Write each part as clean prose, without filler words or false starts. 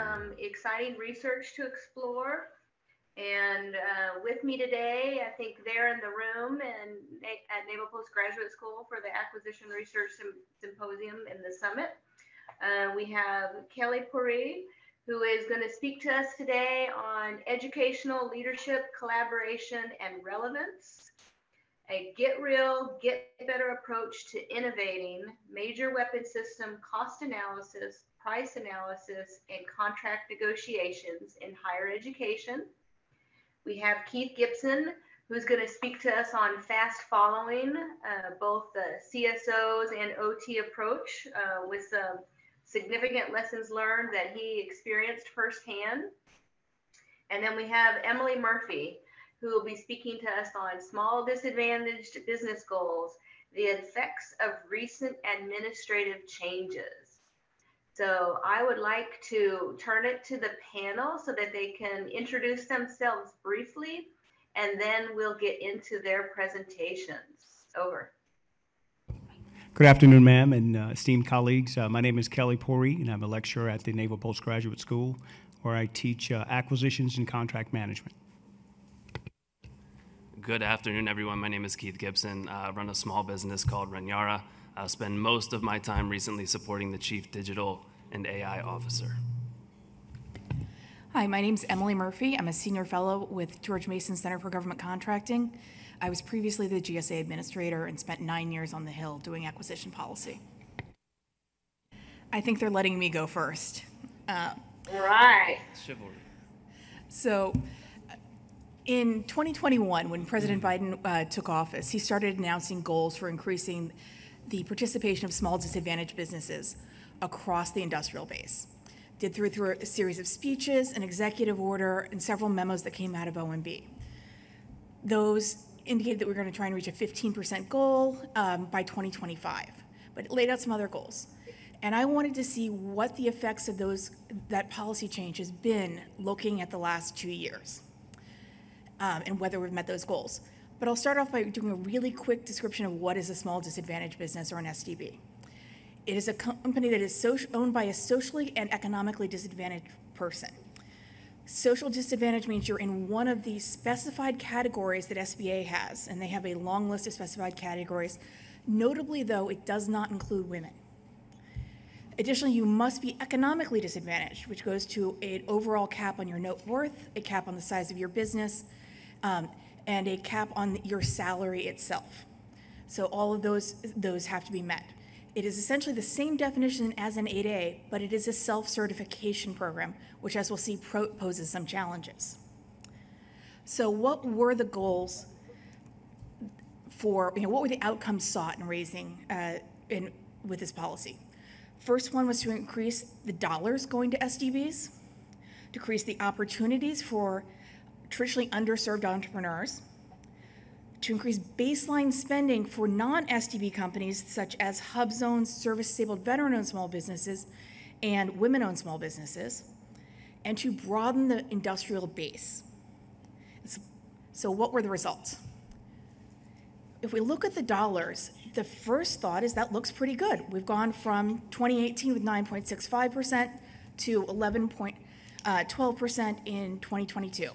some exciting research to explore. And with me today, I think they're in the room and at Naval Postgraduate School for the Acquisition Research Symposium in the summit. We have Kelley Poree, who is going to speak to us today on educational leadership, collaboration, and relevance. A get real, get better approach to innovating major weapon system cost analysis, price analysis, and contract negotiations in higher education. We have Keith Gibson, who's going to speak to us on fast following, both the CSOs and OT approach with some significant lessons learned that he experienced firsthand. And then we have Emily Murphy, who will be speaking to us on small disadvantaged business goals, the effects of recent administrative changes. So I would like to turn it to the panel so that they can introduce themselves briefly, and then we'll get into their presentations. Over. Good afternoon, ma'am, and esteemed colleagues. My name is Kelley Poree, and I'm a lecturer at the Naval Postgraduate School, where I teach acquisitions and contract management. Good afternoon, everyone. My name is Keith Gibson. I run a small business called RUNYARA. I spend most of my time recently supporting the Chief Digital and AI Officer. Hi, my name is Emily Murphy. I'm a senior fellow with George Mason Center for Government Contracting. I was previously the GSA administrator and spent 9 years on the Hill doing acquisition policy. I think they're letting me go first. Right. Chivalry. So, in 2021, when President Biden took office, he started announcing goals for increasing the participation of small disadvantaged businesses across the industrial base. Did through a series of speeches, an executive order, and several memos that came out of OMB. Those indicated that we were going to try and reach a 15% goal by 2025, but it laid out some other goals. And I wanted to see what the effects of that policy change has been looking at the last 2 years. And whether we've met those goals. But I'll start off by doing a really quick description of what is a small disadvantaged business, or an SDB. It is a company that is owned by a socially and economically disadvantaged person. Social disadvantage means you're in one of the specified categories that SBA has, and they have a long list of specified categories. Notably, though, it does not include women. Additionally, you must be economically disadvantaged, which goes to an overall cap on your net worth, a cap on the size of your business, and a cap on your salary itself. So all of those have to be met. It is essentially the same definition as an 8A, but it is a self-certification program, which, as we'll see, poses some challenges. So what were the goals for, what were the outcomes sought in raising with this policy? First one was to increase the dollars going to SDBs, decrease the opportunities for traditionally underserved entrepreneurs, to increase baseline spending for non-SDB companies such as hub zones, service-disabled veteran-owned small businesses, and women-owned small businesses, and to broaden the industrial base. So what were the results? If we look at the dollars, the first thought is that looks pretty good. We've gone from 2018 with 9.65% to 11.12% in 2022.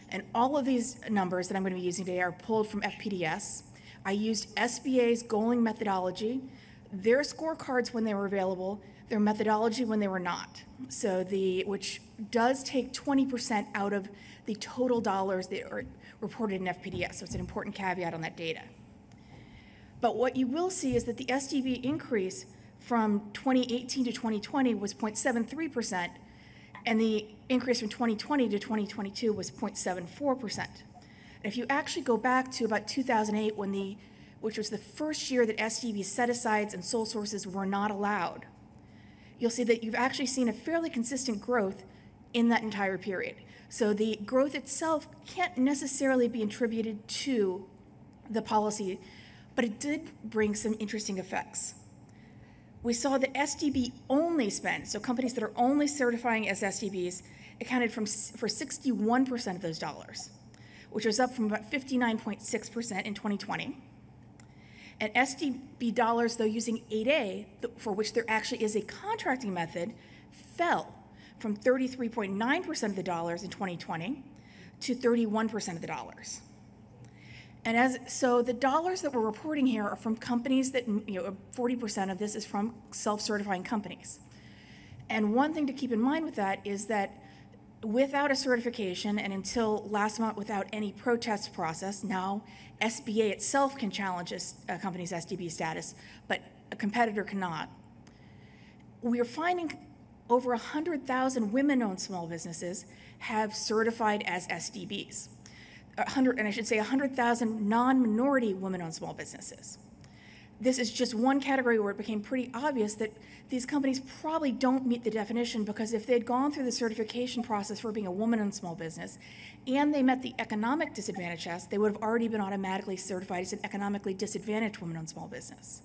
And all of these numbers that I'm going to be using today are pulled from FPDS. I used SBA's goaling methodology, their scorecards when they were available, their methodology when they were not. So which does take 20% out of the total dollars that are reported in FPDS. So it's an important caveat on that data. But what you will see is that the SDB increase from 2018 to 2020 was 0.73%, and the increase from 2020 to 2022 was 0.74%. And if you actually go back to about 2008, which was the first year that SDB set-asides and sole sources were not allowed, you'll see that you've actually seen a fairly consistent growth in that entire period. So the growth itself can't necessarily be attributed to the policy, but it did bring some interesting effects. We saw that SDB only spend, so companies that are only certifying as SDBs, accounted for 61% of those dollars, which was up from about 59.6% in 2020. And SDB dollars, though using 8A, for which there actually is a contracting method, fell from 33.9% of the dollars in 2020 to 31% of the dollars. And so the dollars that we're reporting here are from companies that, 40% of this is from self-certifying companies. And one thing to keep in mind with that is that without a certification, and until last month without any protest process, now SBA itself can challenge a company's SDB status, but a competitor cannot. We are finding over 100,000 women-owned small businesses have certified as SDBs. 100,000 non-minority women-owned small businesses. This is just one category where it became pretty obvious that these companies probably don't meet the definition, because if they'd gone through the certification process for being a woman-owned small business and they met the economic disadvantage test, they would have already been automatically certified as an economically disadvantaged woman-owned small business.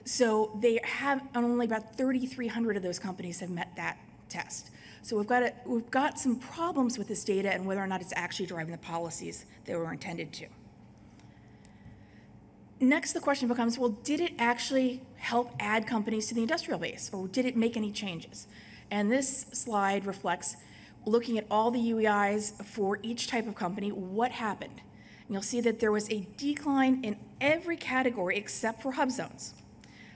So they have only about 3,300 of those companies have met that test. So we've got some problems with this data and whether or not it's actually driving the policies that were intended to. Next, the question becomes, well, did it actually help add companies to the industrial base, or did it make any changes? And this slide reflects looking at all the UEIs for each type of company, what happened. And you'll see that there was a decline in every category except for hub zones.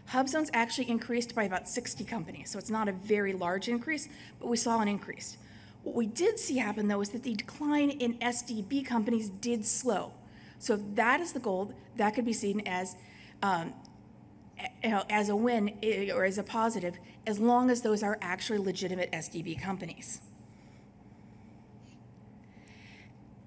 Hub zones actually increased by about 60 companies, so it's not a very large increase, but we saw an increase. What we did see happen, though, is that the decline in SDB companies did slow. So if that is the goal, that could be seen as a win or as a positive, as long as those are actually legitimate SDB companies.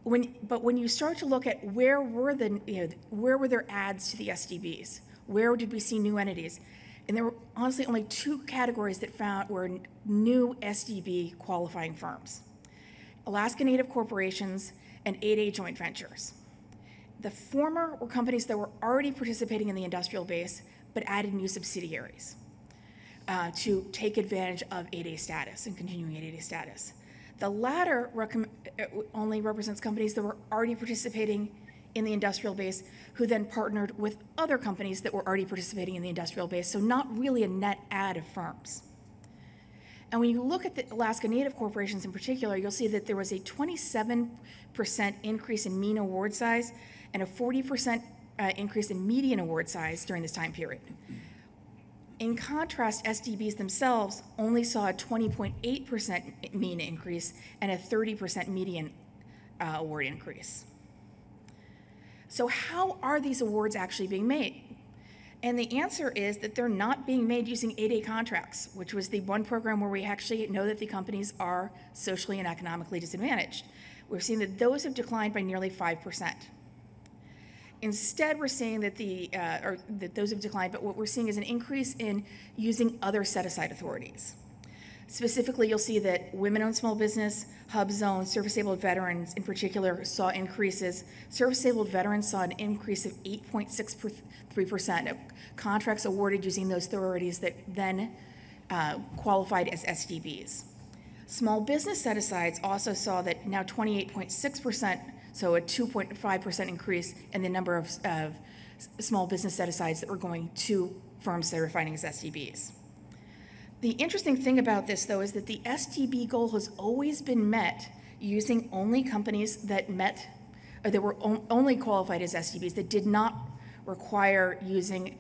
But when you start to look at where were there adds to the SDBs, where did we see new entities? And there were honestly only two categories that were new SDB qualifying firms: Alaska Native corporations and 8A joint ventures. The former were companies that were already participating in the industrial base, but added new subsidiaries to take advantage of 8A status and continuing 8A status. The latter only represents companies that were already participating in the industrial base, who then partnered with other companies that were already participating in the industrial base, so not really a net add of firms. And when you look at the Alaska Native corporations in particular, you'll see that there was a 27% increase in mean award size and a 40% increase in median award size during this time period. In contrast, SDBs themselves only saw a 20.8% mean increase and a 30% median award increase. So how are these awards actually being made? And the answer is that they're not being made using 8A contracts, which was the one program where we actually know that the companies are socially and economically disadvantaged. We've seen that those have declined by nearly 5%. Instead, we're seeing that that those have declined, but what we're seeing is an increase in using other set-aside authorities. Specifically, you'll see that women-owned small business, hub zones, service-disabled veterans in particular saw increases. Service-disabled veterans saw an increase of 8.63% of contracts awarded using those authorities that then qualified as SDBs. Small business set-asides also saw that now 28.6%, so a 2.5% increase in the number of small business set-asides that were going to firms that are finding as SDBs. The interesting thing about this, though, is that the SDB goal has always been met using only companies that were only qualified as SDBs, that did not require using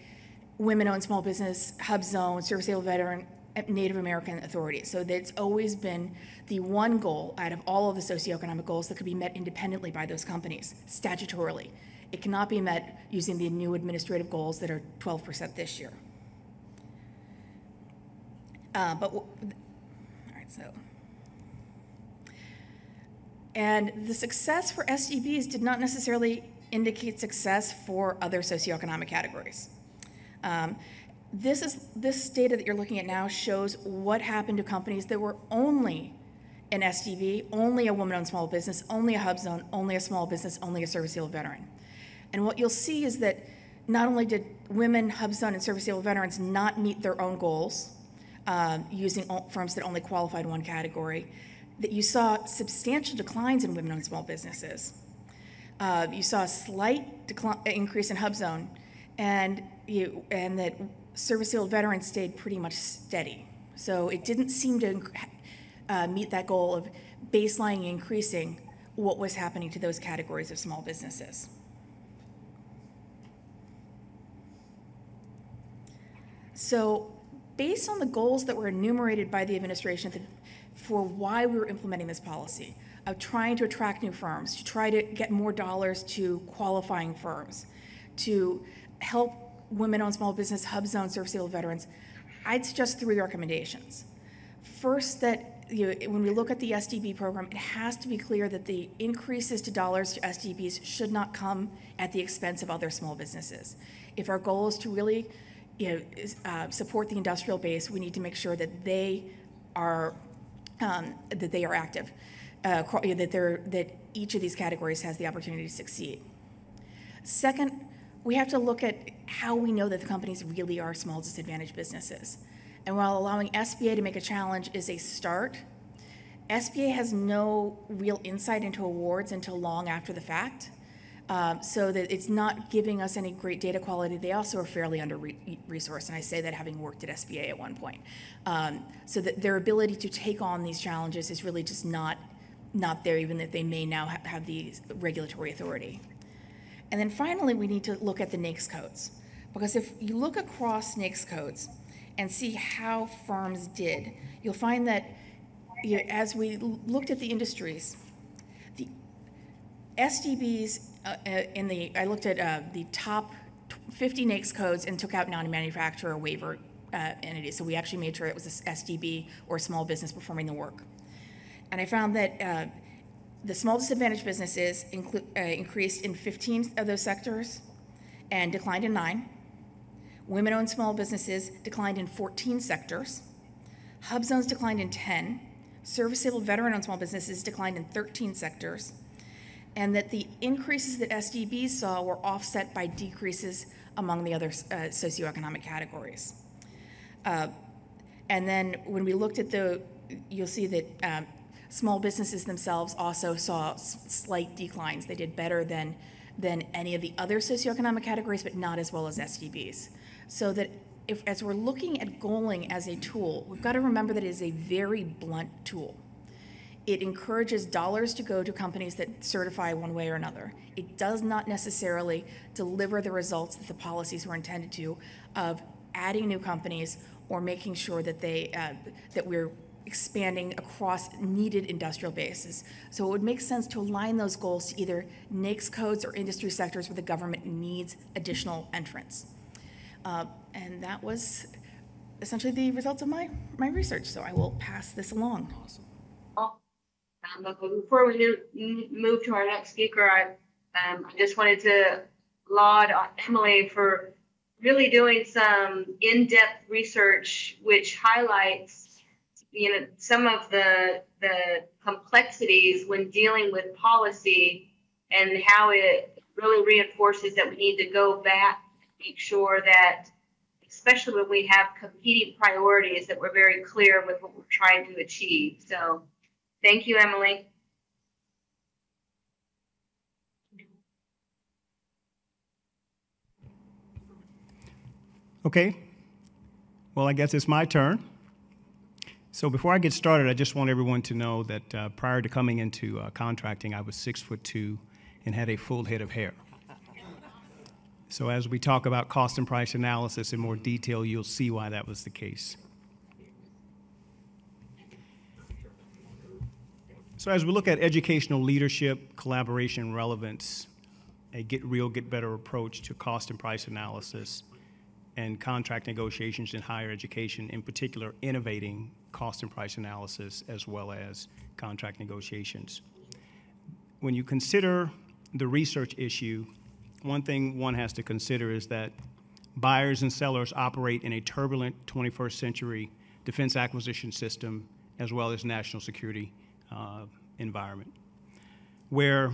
women-owned small business, hub zone, service-disabled veteran, Native American authorities. So that's always been the one goal out of all of the socioeconomic goals that could be met independently by those companies, statutorily. It cannot be met using the new administrative goals that are 12% this year. And the success for SDBs did not necessarily indicate success for other socioeconomic categories. This data that you're looking at now shows what happened to companies that were only an SDB, only a woman-owned small business, only a hub zone, only a small business, only a service-disabled veteran. And what you'll see is that not only did women, hub zone, and service-disabled veterans not meet their own goals, using firms that only qualified one category, that you saw substantial declines in women-owned small businesses. You saw a slight increase in hub zone, and that service-disabled veterans stayed pretty much steady. So it didn't seem to meet that goal of baselining increasing what was happening to those categories of small businesses. So based on the goals that were enumerated by the administration for why we were implementing this policy, of trying to attract new firms, to try to get more dollars to qualifying firms, to help women-owned small business, hub zone, service-able veterans, I'd suggest 3 recommendations. First, that when we look at the SDB program, it has to be clear that the increases to dollars to SDBs should not come at the expense of other small businesses. If our goal is to really support the industrial base, we need to make sure that they are active, that each of these categories has the opportunity to succeed. Second, we have to look at how we know that the companies really are small disadvantaged businesses. And while allowing SBA to make a challenge is a start, SBA has no real insight into awards until long after the fact, so that it's not giving us any great data quality. They also are fairly under-resourced, and I say that having worked at SBA at one point. So that their ability to take on these challenges is really just not there, even if they may now have the regulatory authority. And then finally, we need to look at the NAICS codes, because if you look across NAICS codes and see how firms did, you'll find that as we looked at the industries, the SDBs I looked at the top 50 NAICS codes and took out non-manufacturer waiver entities. So we actually made sure it was a SDB or a small business performing the work. And I found that the small disadvantaged businesses increased in 15 of those sectors and declined in 9. Women-owned small businesses declined in 14 sectors. Hub zones declined in 10. Service-able veteran-owned small businesses declined in 13 sectors. And that the increases that SDBs saw were offset by decreases among the other socioeconomic categories. And then when we looked at you'll see that small businesses themselves also saw slight declines. They did better than any of the other socioeconomic categories, but not as well as SDBs. So that as we're looking at goaling as a tool, we've got to remember that it is a very blunt tool. It encourages dollars to go to companies that certify one way or another. It does not necessarily deliver the results that the policies were intended to, of adding new companies or making sure that that we're expanding across needed industrial bases. So it would make sense to align those goals to either NAICS codes or industry sectors where the government needs additional entrants. And that was essentially the results of my research. So I will pass this along. Awesome. But before we move to our next speaker, I just wanted to laud Emily for really doing some in-depth research, which highlights, some of the complexities when dealing with policy and how it really reinforces that we need to go back and make sure that, especially when we have competing priorities, that we're very clear with what we're trying to achieve. So thank you, Emily. Okay, well, I guess it's my turn. So before I get started, I just want everyone to know that prior to coming into contracting, I was 6'2" and had a full head of hair. So as we talk about cost and price analysis in more detail, you'll see why that was the case. So as we look at educational leadership, collaboration, relevance, a get real, get better approach to cost and price analysis and contract negotiations in higher education, in particular, innovating cost and price analysis as well as contract negotiations. When you consider the research issue, one thing one has to consider is that buyers and sellers operate in a turbulent 21st century defense acquisition system as well as national security environment, where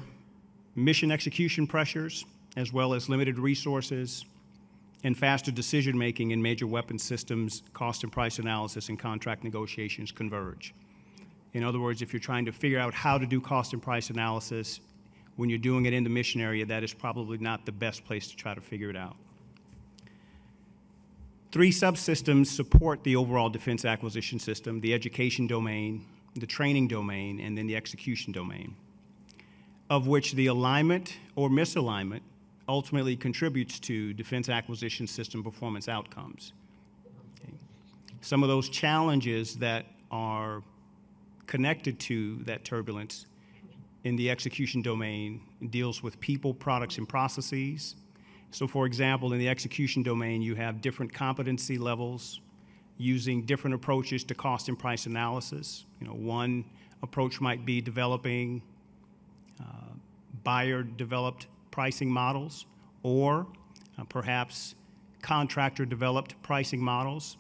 mission execution pressures as well as limited resources and faster decision-making in major weapons systems, cost and price analysis, and contract negotiations converge. In other words, if you're trying to figure out how to do cost and price analysis when you're doing it in the mission area, that is probably not the best place to try to figure it out. 3 subsystems support the overall defense acquisition system: the education domain, the training domain, and then the execution domain, of which the alignment or misalignment ultimately contributes to defense acquisition system performance outcomes. Okay. Some of those challenges that are connected to that turbulence in the execution domain deals with people, products, and processes. So for example, in the execution domain, you have different competency levels using different approaches to cost and price analysis. One approach might be developing buyer-developed pricing models, or perhaps contractor-developed pricing models.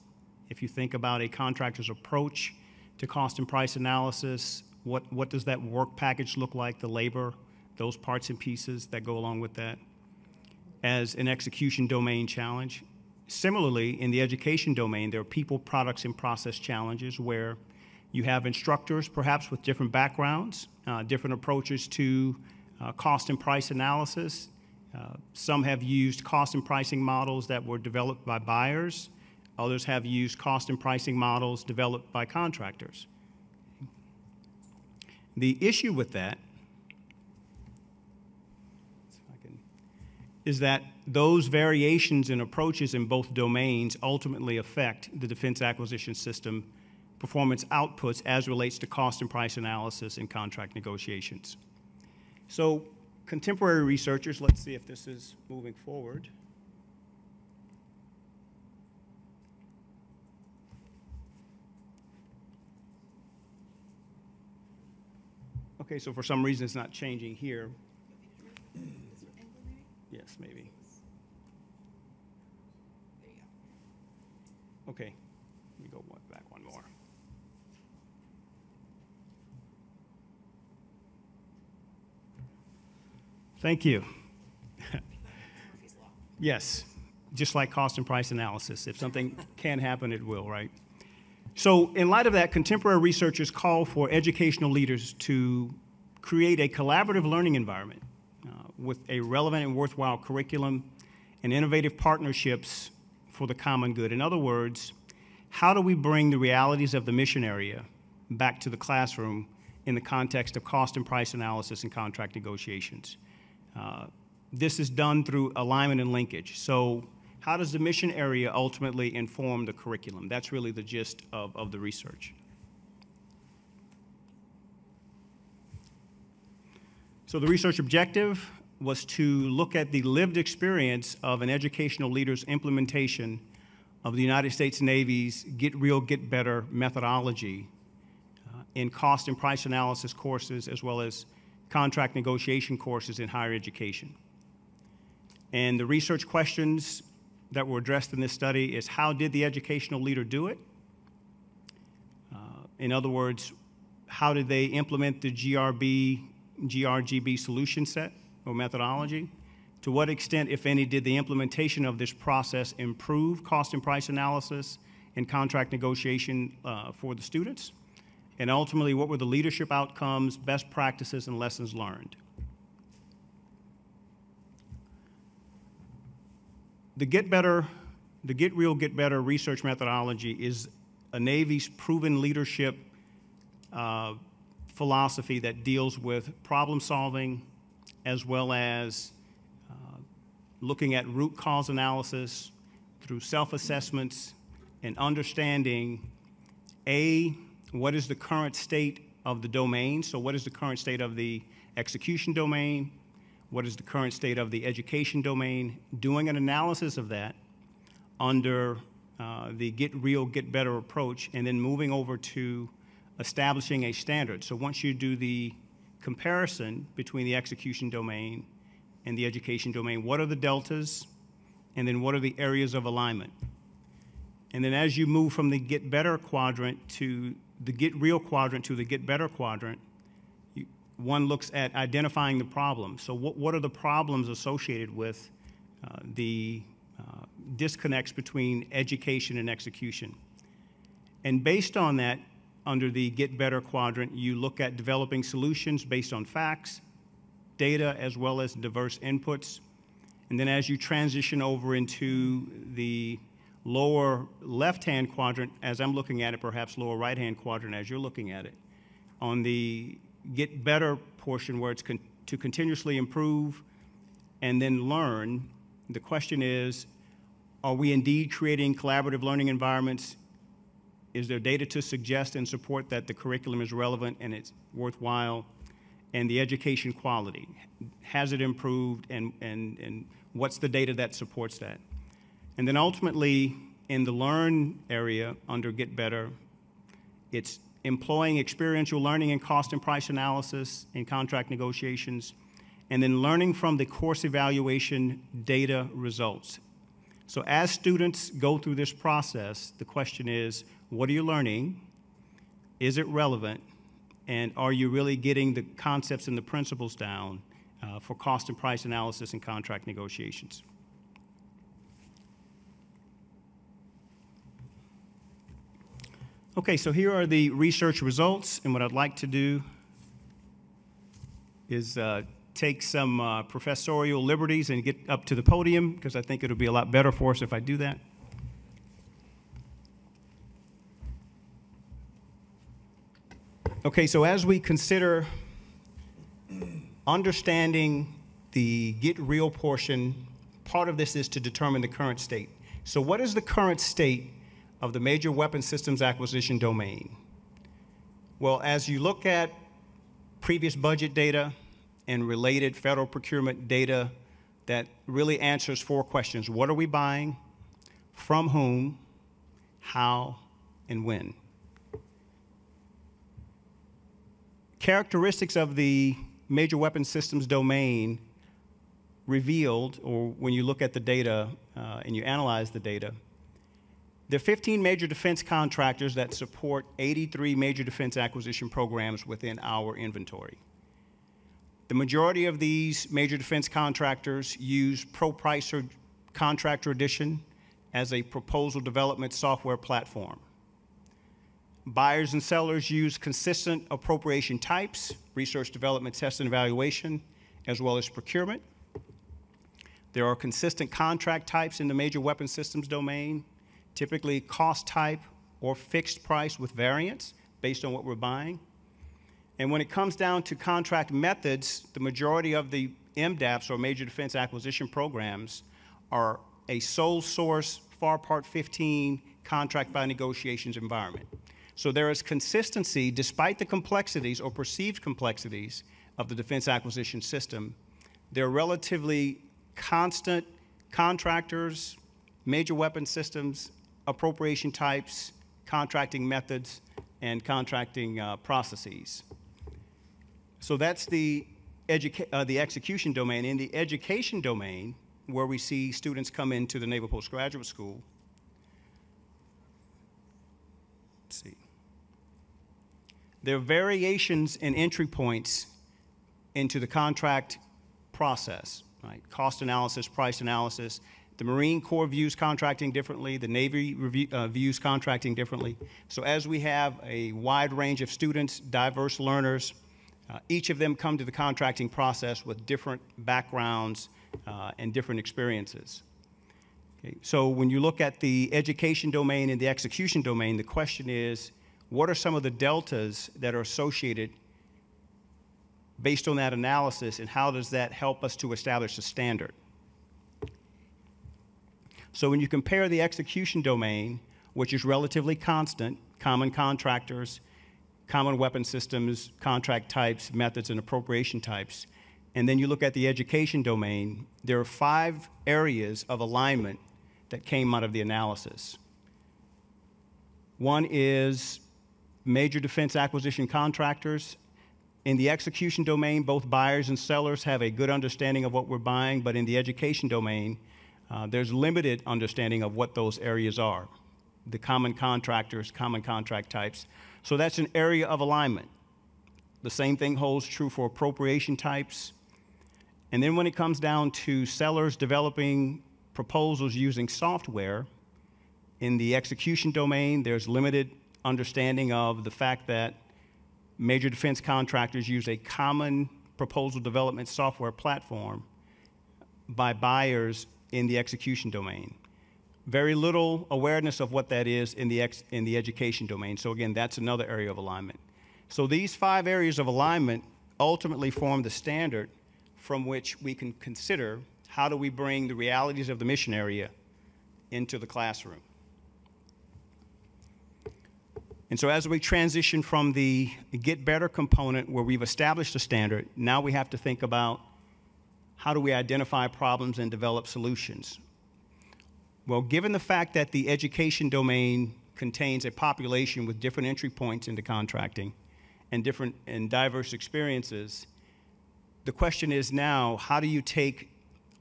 If you think about a contractor's approach to cost and price analysis, what does that work package look like, the labor, those parts and pieces that go along with that, as an execution domain challenge. Similarly, in the education domain, there are people, products, and process challenges where you have instructors, perhaps with different backgrounds, different approaches to cost and price analysis. Some have used cost and pricing models that were developed by buyers. Others have used cost and pricing models developed by contractors. The issue with that is that those variations in approaches in both domains ultimately affect the defense acquisition system performance outputs as relates to cost and price analysis and contract negotiations. So contemporary researchers, let's see if this is moving forward. Okay, so for some reason it's not changing here. Yes, maybe. There you go. Okay, let me go back one more. Thank you. Yes, just like cost and price analysis. If something can happen, it will, right? So in light of that, contemporary researchers call for educational leaders to create a collaborative learning environment with a relevant and worthwhile curriculum and innovative partnerships for the common good. In other words, how do we bring the realities of the mission area back to the classroom in the context of cost and price analysis and contract negotiations? This is done through alignment and linkage. So how does the mission area ultimately inform the curriculum? That's really the gist of the research. So the research objective was to look at the lived experience of an educational leader's implementation of the United States Navy's Get Real, Get Better methodology in cost and price analysis courses, as well as contract negotiation courses in higher education. And the research questions that were addressed in this study is, how did the educational leader do it? In other words, how did they implement the GRGB solution set or methodology? To what extent, if any, did the implementation of this process improve cost and price analysis and contract negotiation for the students? And ultimately, what were the leadership outcomes, best practices, and lessons learned? The Get Real, Get Better research methodology is a Navy's proven leadership philosophy that deals with problem solving, as well as looking at root cause analysis through self-assessments and understanding, A, what is the current state of the domain? So what is the current state of the execution domain? What is the current state of the education domain? Doing an analysis of that under the Get Real, Get Better approach, and then moving over to establishing a standard. So once you do the comparison between the execution domain and the education domain, what are the deltas? And then what are the areas of alignment? And then as you move from the Get Better quadrant to the Get Real quadrant to the Get Better quadrant, one looks at identifying the problems. So what are the problems associated with the disconnects between education and execution? And based on that, under the Get Better quadrant, you look at developing solutions based on facts, data, as well as diverse inputs. And then as you transition over into the lower left-hand quadrant, as I'm looking at it, perhaps lower right-hand quadrant as you're looking at it, On the get better portion, where it's to continuously improve and then learn, the question is, are we indeed creating collaborative learning environments? Is there data to suggest and support that the curriculum is relevant and it's worthwhile? And the education quality, has it improved, and what's the data that supports that? And then ultimately, in the learn area under Get Better, it's employing experiential learning and cost and price analysis in contract negotiations, and then learning from the course evaluation data results. So as students go through this process, the question is, what are you learning? Is it relevant? And are you really getting the concepts and the principles down for cost and price analysis and contract negotiations? Okay, so here are the research results, and what I'd like to do is take some professorial liberties and get up to the podium, because I think it'll be a lot better for us if I do that. Okay, so as we consider understanding the Get Real portion, part of this is to determine the current state. So what is the current state of the major weapon systems acquisition domain? Well, as you look at previous budget data and related federal procurement data, that really answers 4 questions. What are we buying? From whom? How? And when? Characteristics of the major weapon systems domain revealed, or when you look at the data and you analyze the data, there are 15 major defense contractors that support 83 major defense acquisition programs within our inventory. The majority of these major defense contractors use ProPricer Contractor Edition as a proposal development software platform. Buyers and sellers use consistent appropriation types, research, development, test, and evaluation, as well as procurement. There are consistent contract types in the major weapon systems domain, typically cost type or fixed price with variance based on what we're buying. And when it comes down to contract methods, the majority of the MDAPs, or major defense acquisition programs, are a sole source FAR Part 15 contract by negotiations environment. So there is consistency despite the complexities or perceived complexities of the defense acquisition system. There are relatively constant contractors, major weapon systems, appropriation types, contracting methods, and contracting processes. So that's the execution domain. In the education domain, where we see students come into the Naval Postgraduate School, let's see. There are variations in entry points into the contract process, right? Cost analysis, price analysis. The Marine Corps views contracting differently. The Navy views contracting differently. So as we have a wide range of students, diverse learners, each of them come to the contracting process with different backgrounds and different experiences. Okay. So when you look at the education domain and the execution domain, the question is, what are some of the deltas that are associated based on that analysis, and how does that help us to establish a standard? So when you compare the execution domain, which is relatively constant, common contractors, common weapon systems, contract types, methods, and appropriation types, and then you look at the education domain, there are 5 areas of alignment that came out of the analysis. One is major defense acquisition contractors. In the execution domain, both buyers and sellers have a good understanding of what we're buying, but in the education domain, there's limited understanding of what those areas are. The common contractors, common contract types. So that's an area of alignment. The same thing holds true for appropriation types. And then when it comes down to sellers developing proposals using software, in the execution domain, there's limited understanding of the fact that major defense contractors use a common proposal development software platform by buyers in the execution domain. Very little awareness of what that is in the education domain. So again, that's another area of alignment. So these 5 areas of alignment ultimately form the standard from which we can consider how do we bring the realities of the mission area into the classroom. And so as we transition from the get better component where we've established a standard, now we have to think about how do we identify problems and develop solutions. Well, given the fact that the education domain contains a population with different entry points into contracting and different and diverse experiences, the question is now, how do you take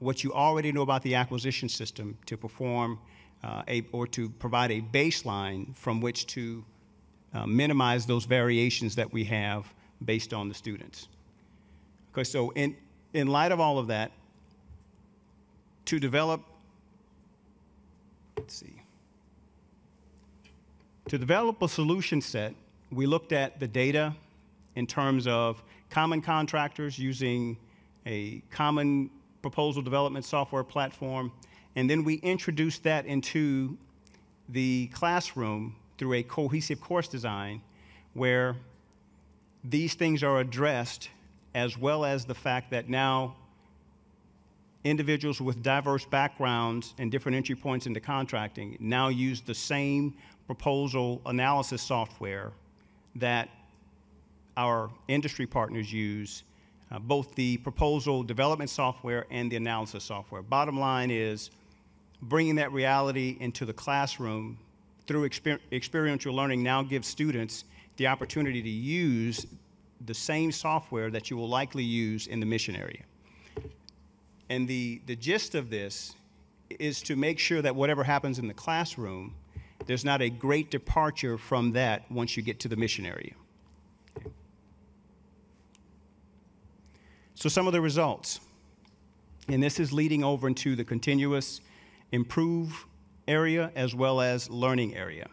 what you already know about the acquisition system to perform or to provide a baseline from which to minimize those variations that we have based on the students? Okay, so in light of all of that, to develop, to develop a solution set, we looked at the data in terms of common contractors using a common proposal development software platform, and then we introduced that into the classroom through a cohesive course design where these things are addressed, as well as the fact that now individuals with diverse backgrounds and different entry points into contracting now use the same proposal analysis software that our industry partners use, both the proposal development software and the analysis software. Bottom line is bringing that reality into the classroom through experiential learning now gives students the opportunity to use the same software that you will likely use in the mission area. And the gist of this is to make sure that whatever happens in the classroom, there's not a great departure from that once you get to the mission area. Okay. So some of the results, and this is leading over into the continuous improve area as well as learning area.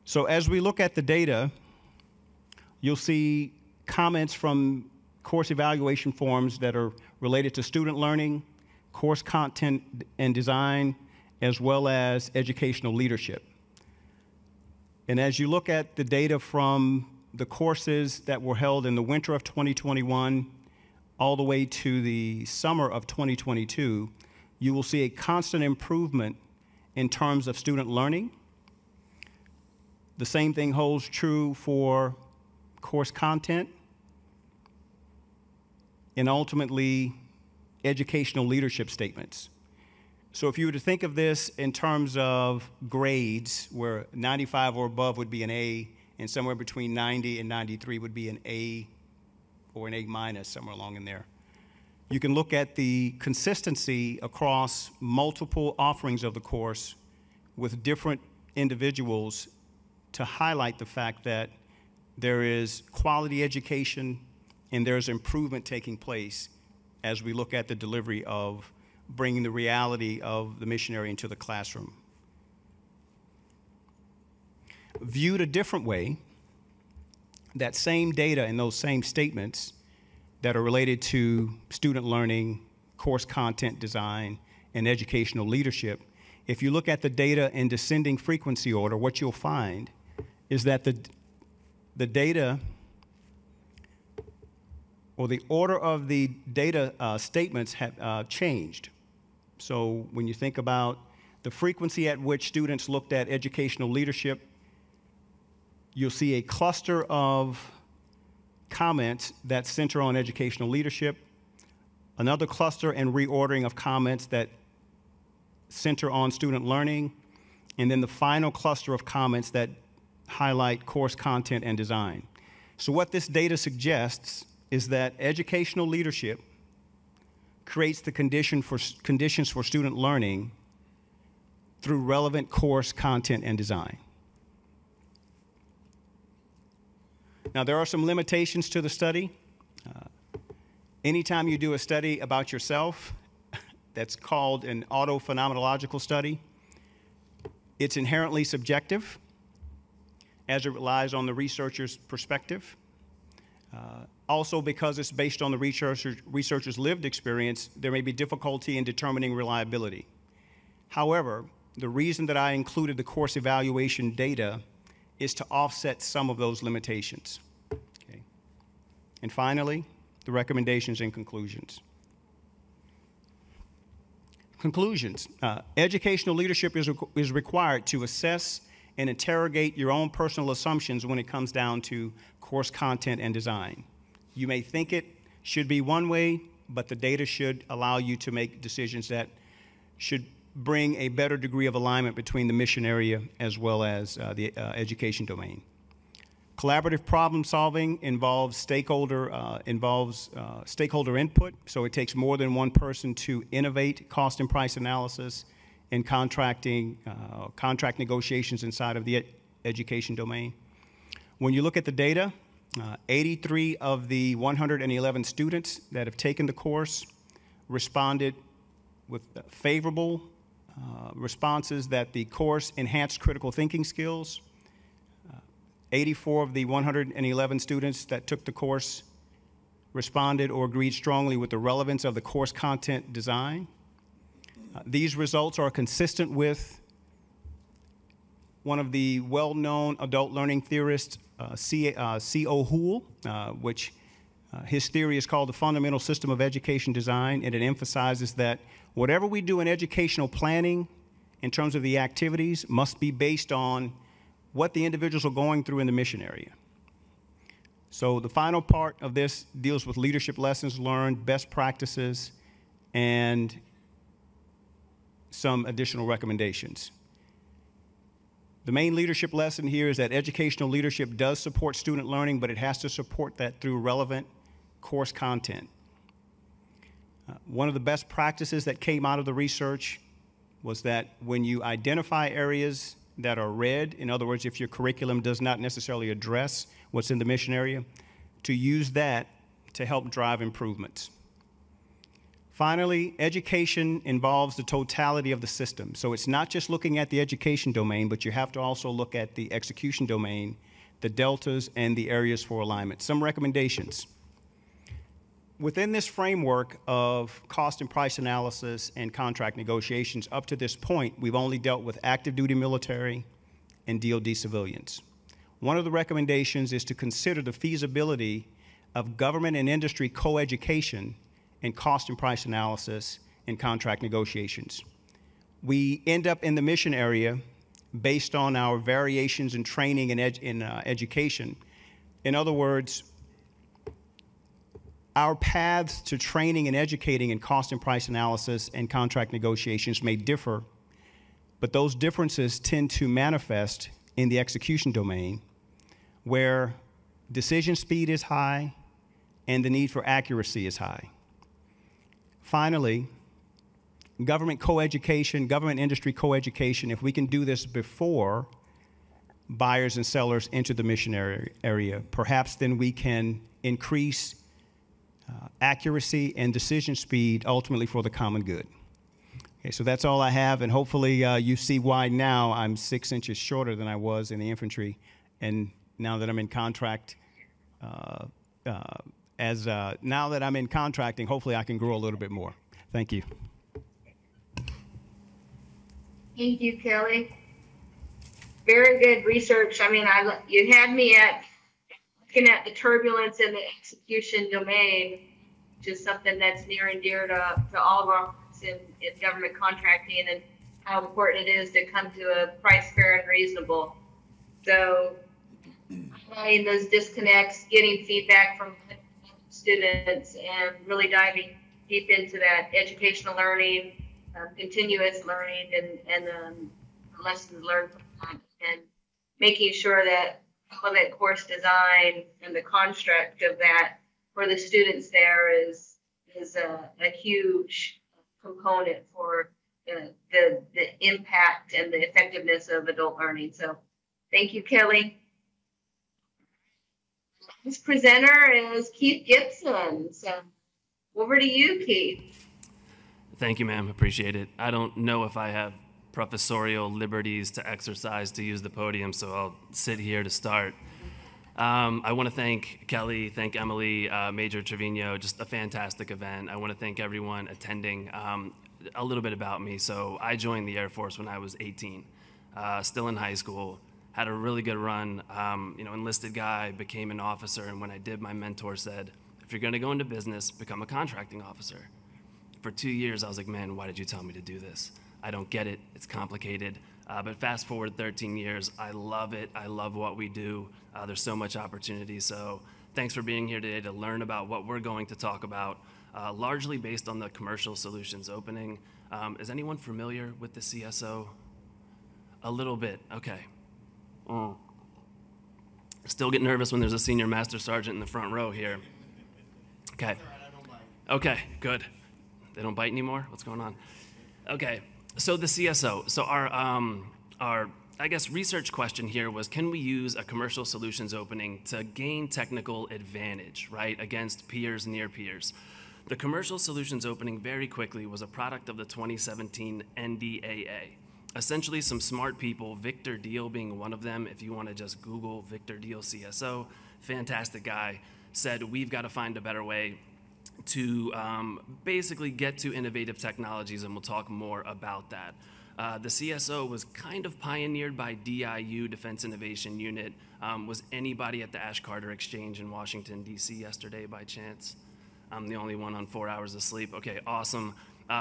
So as we look at the data, you'll see comments from course evaluation forms that are related to student learning, course content and design, as well as educational leadership. And as you look at the data from the courses that were held in the winter of 2021 all the way to the summer of 2022, you will see a constant improvement in terms of student learning. The same thing holds true for course content and ultimately educational leadership statements. So if you were to think of this in terms of grades, where 95 or above would be an A, and somewhere between 90 and 93 would be an A or an A minus, somewhere along in there. You can look at the consistency across multiple offerings of the course with different individuals to highlight the fact that there is quality education and there's improvement taking place as we look at the delivery of bringing the reality of the missionary into the classroom. Viewed a different way, that same data and those same statements that are related to student learning, course content design, and educational leadership, if you look at the data in descending frequency order, what you'll find is that the data, or the order of the data statements have changed. So when you think about the frequency at which students looked at educational leadership, you'll see a cluster of comments that center on educational leadership, another cluster and reordering of comments that center on student learning, and then the final cluster of comments that highlight course content and design. So what this data suggests is that educational leadership creates the conditions for student learning through relevant course content and design. Now, there are some limitations to the study. Anytime you do a study about yourself, that's called an auto-phenomenological study, it's inherently subjective as it relies on the researcher's perspective. Also, because it's based on the researcher's lived experience, there may be difficulty in determining reliability. However, the reason that I included the course evaluation data is to offset some of those limitations. And finally, the recommendations and conclusions. Conclusions. Educational leadership is required to assess and interrogate your own personal assumptions when it comes down to course content and design. You may think it should be one way, but the data should allow you to make decisions that should bring a better degree of alignment between the mission area as well as the education domain. Collaborative problem solving involves stakeholder input, so it takes more than one person to innovate cost and price analysis and contract negotiations inside of the education domain. When you look at the data, 83 of the 111 students that have taken the course responded with favorable responses that the course enhanced critical thinking skills. 84 of the 111 students that took the course responded or agreed strongly with the relevance of the course content design. These results are consistent with one of the well-known adult learning theorists, C.O. Houle, which his theory is called the fundamental system of education design, and it emphasizes that whatever we do in educational planning in terms of the activities must be based on what the individuals are going through in the mission area. So the final part of this deals with leadership lessons learned, best practices, and some additional recommendations. The main leadership lesson here is that educational leadership does support student learning, but it has to support that through relevant course content. One of the best practices that came out of the research was that when you identify areas that are red, in other words, if your curriculum does not necessarily address what's in the mission area, to use that to help drive improvements. Finally, education involves the totality of the system. So it's not just looking at the education domain, but you have to also look at the execution domain, the deltas, and the areas for alignment. Some recommendations. Within this framework of cost and price analysis and contract negotiations, up to this point, we've only dealt with active duty military and DoD civilians. One of the recommendations is to consider the feasibility of government and industry co-education in cost and price analysis and contract negotiations. We end up in the mission area based on our variations in training and education. In other words, our paths to training and educating in cost and price analysis and contract negotiations may differ, but those differences tend to manifest in the execution domain, where decision speed is high and the need for accuracy is high. Finally, government co-education, government industry co-education, if we can do this before buyers and sellers enter the mission area, perhaps then we can increase accuracy and decision speed ultimately for the common good. Okay, so that's all I have, and hopefully you see why now I'm 6 inches shorter than I was in the infantry, and now that I'm in contract, now that I'm in contracting, hopefully I can grow a little bit more. Thank you. Thank you, Kelley. Very good research. I mean, you had me at looking at the turbulence in the execution domain, which is something that's near and dear to all of our folks in government contracting, and how important it is to come to a price fair and reasonable. So, highlighting those disconnects, getting feedback from students, and really diving deep into that educational learning, continuous learning, and lessons learned from that, and making sure that relevant course design and the construct of that for the students there is a huge component for the impact and the effectiveness of adult learning. So thank you, Kelley. This presenter is Keith Gibson. So over to you, Keith. Thank you, ma'am. Appreciate it. I don't know if I have professorial liberties to exercise to use the podium, so I'll sit here to start. I want to thank Kelley, thank Emily, Major Treviño, just a fantastic event. I want to thank everyone attending. A little bit about me. So I joined the Air Force when I was 18, still in high school, had a really good run, enlisted guy, became an officer, and when I did, my mentor said, If you're gonna go into business, become a contracting officer. For 2 years, I was like, man, why did you tell me to do this? I don't get it, it's complicated. But fast forward 13 years, I love it. I love what we do. There's so much opportunity. So thanks for being here today to learn about what we're going to talk about, largely based on the commercial solutions opening. Is anyone familiar with the CSO? A little bit, okay. Still get nervous when there's a senior master sergeant in the front row here. Okay. Okay, good. They don't bite anymore? What's going on? Okay, so the CSO. So our I guess research question here was, can we use a commercial solutions opening to gain technical advantage, right, against peers, near peers? The commercial solutions opening very quickly was a product of the 2017 NDAA. Essentially some smart people, Victor Deal being one of them, if you want to just Google Victor Deal CSO, fantastic guy, said we've got to find a better way to basically get to innovative technologies, and we'll talk more about that. The CSO was kind of pioneered by DIU, Defense Innovation Unit. Was anybody at the Ash Carter Exchange in Washington, D.C. yesterday by chance? I'm the only one on 4 hours of sleep. Okay, awesome.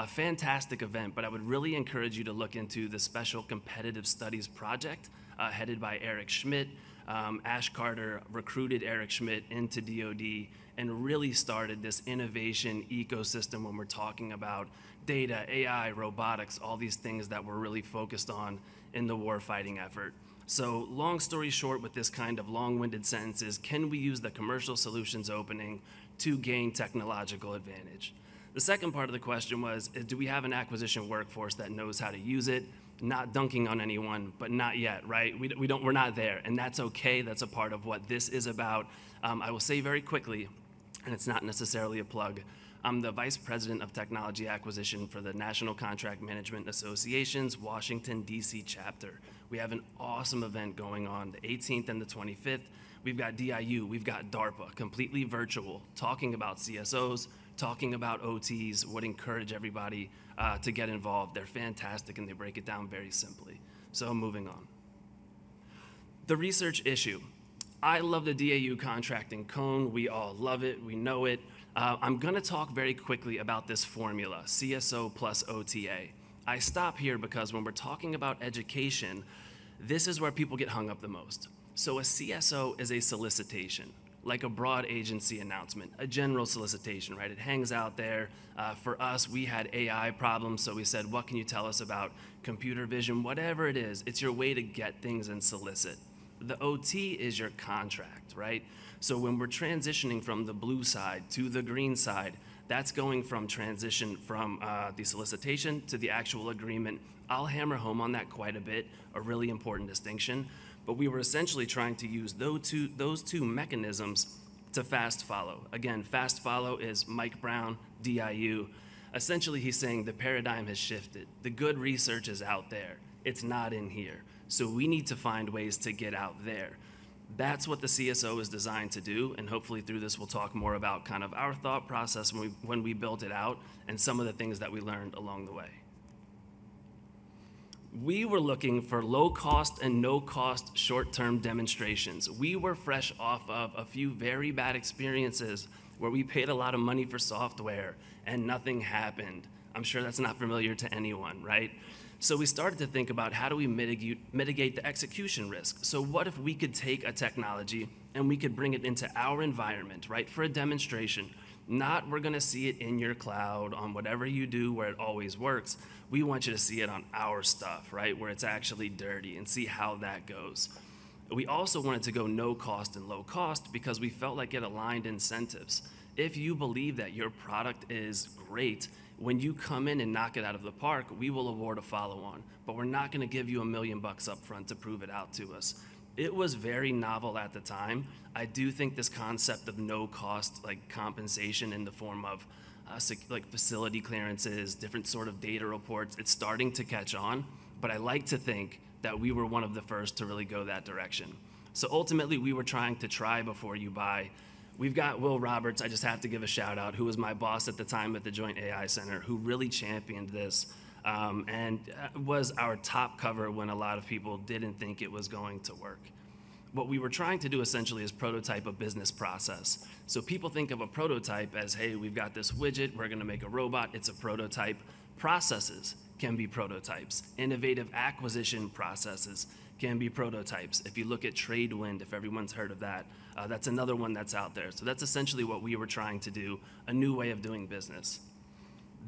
Fantastic event, but I would really encourage you to look into the Special Competitive Studies Project headed by Eric Schmidt. Ash Carter recruited Eric Schmidt into DoD and really started this innovation ecosystem when we're talking about data, AI, robotics, all these things that we're really focused on in the warfighting effort. So long story short with this kind of long-winded sentences, can we use the commercial solutions opening to gain technological advantage? The second part of the question was, do we have an acquisition workforce that knows how to use it? Not dunking on anyone, but not yet, right? We're not there, and that's okay. That's a part of what this is about. I will say very quickly, and it's not necessarily a plug, I'm the Vice President of Technology Acquisition for the National Contract Management Association's Washington, D.C. chapter. We have an awesome event going on the 18th and the 25th. We've got DIU, we've got DARPA, completely virtual, talking about CSOs, talking about OTs, would encourage everybody to get involved. They're fantastic and they break it down very simply. So moving on. The research issue. I love the DAU contracting cone. We all love it, we know it. I'm gonna talk very quickly about this formula, CSO plus OTA. I stop here because when we're talking about education, this is where people get hung up the most. So a CSO is a solicitation, like a broad agency announcement, a general solicitation, right? It hangs out there. For us, we had AI problems, so we said, what can you tell us about computer vision? Whatever it is, it's your way to get things and solicit. The OT is your contract, right? So when we're transitioning from the blue side to the green side, that's going from transition from the solicitation to the actual agreement. I'll hammer home on that quite a bit, a really important distinction. But we were essentially trying to use those two mechanisms to fast follow. Again, fast follow is Mike Brown, DIU. Essentially, he's saying the paradigm has shifted. The good research is out there. It's not in here. So we need to find ways to get out there. That's what the CSO is designed to do, and hopefully through this we'll talk more about kind of our thought process when we built it out and some of the things that we learned along the way. We were looking for low-cost and no-cost short-term demonstrations. We were fresh off of a few very bad experiences where we paid a lot of money for software and nothing happened. I'm sure that's not familiar to anyone, right? So we started to think about how do we mitigate the execution risk. So what if we could take a technology and we could bring it into our environment, right, for a demonstration? Not we're gonna see it in your cloud on whatever you do where it always works. We want you to see it on our stuff, right, where it's actually dirty and see how that goes. We also wanted to go no cost and low cost because we felt like it aligned incentives. If you believe that your product is great, when you come in and knock it out of the park, we will award a follow-on, but we're not gonna give you $1 million up front to prove it out to us. It was very novel at the time. I do think this concept of no cost, like compensation in the form of like facility clearances, different sort of data reports, it's starting to catch on, but I like to think that we were one of the first to really go that direction. So ultimately we were trying to try before you buy. We've got Will Roberts, I just have to give a shout out, who was my boss at the time at the Joint AI Center, who really championed this and was our top cover when a lot of people didn't think it was going to work. What we were trying to do essentially is prototype a business process. So people think of a prototype as, hey, we've got this widget, we're gonna make a robot, it's a prototype. Processes can be prototypes. Innovative acquisition processes can be prototypes. If you look at Tradewind, if everyone's heard of that, that's another one that's out there. So that's essentially what we were trying to do, a new way of doing business.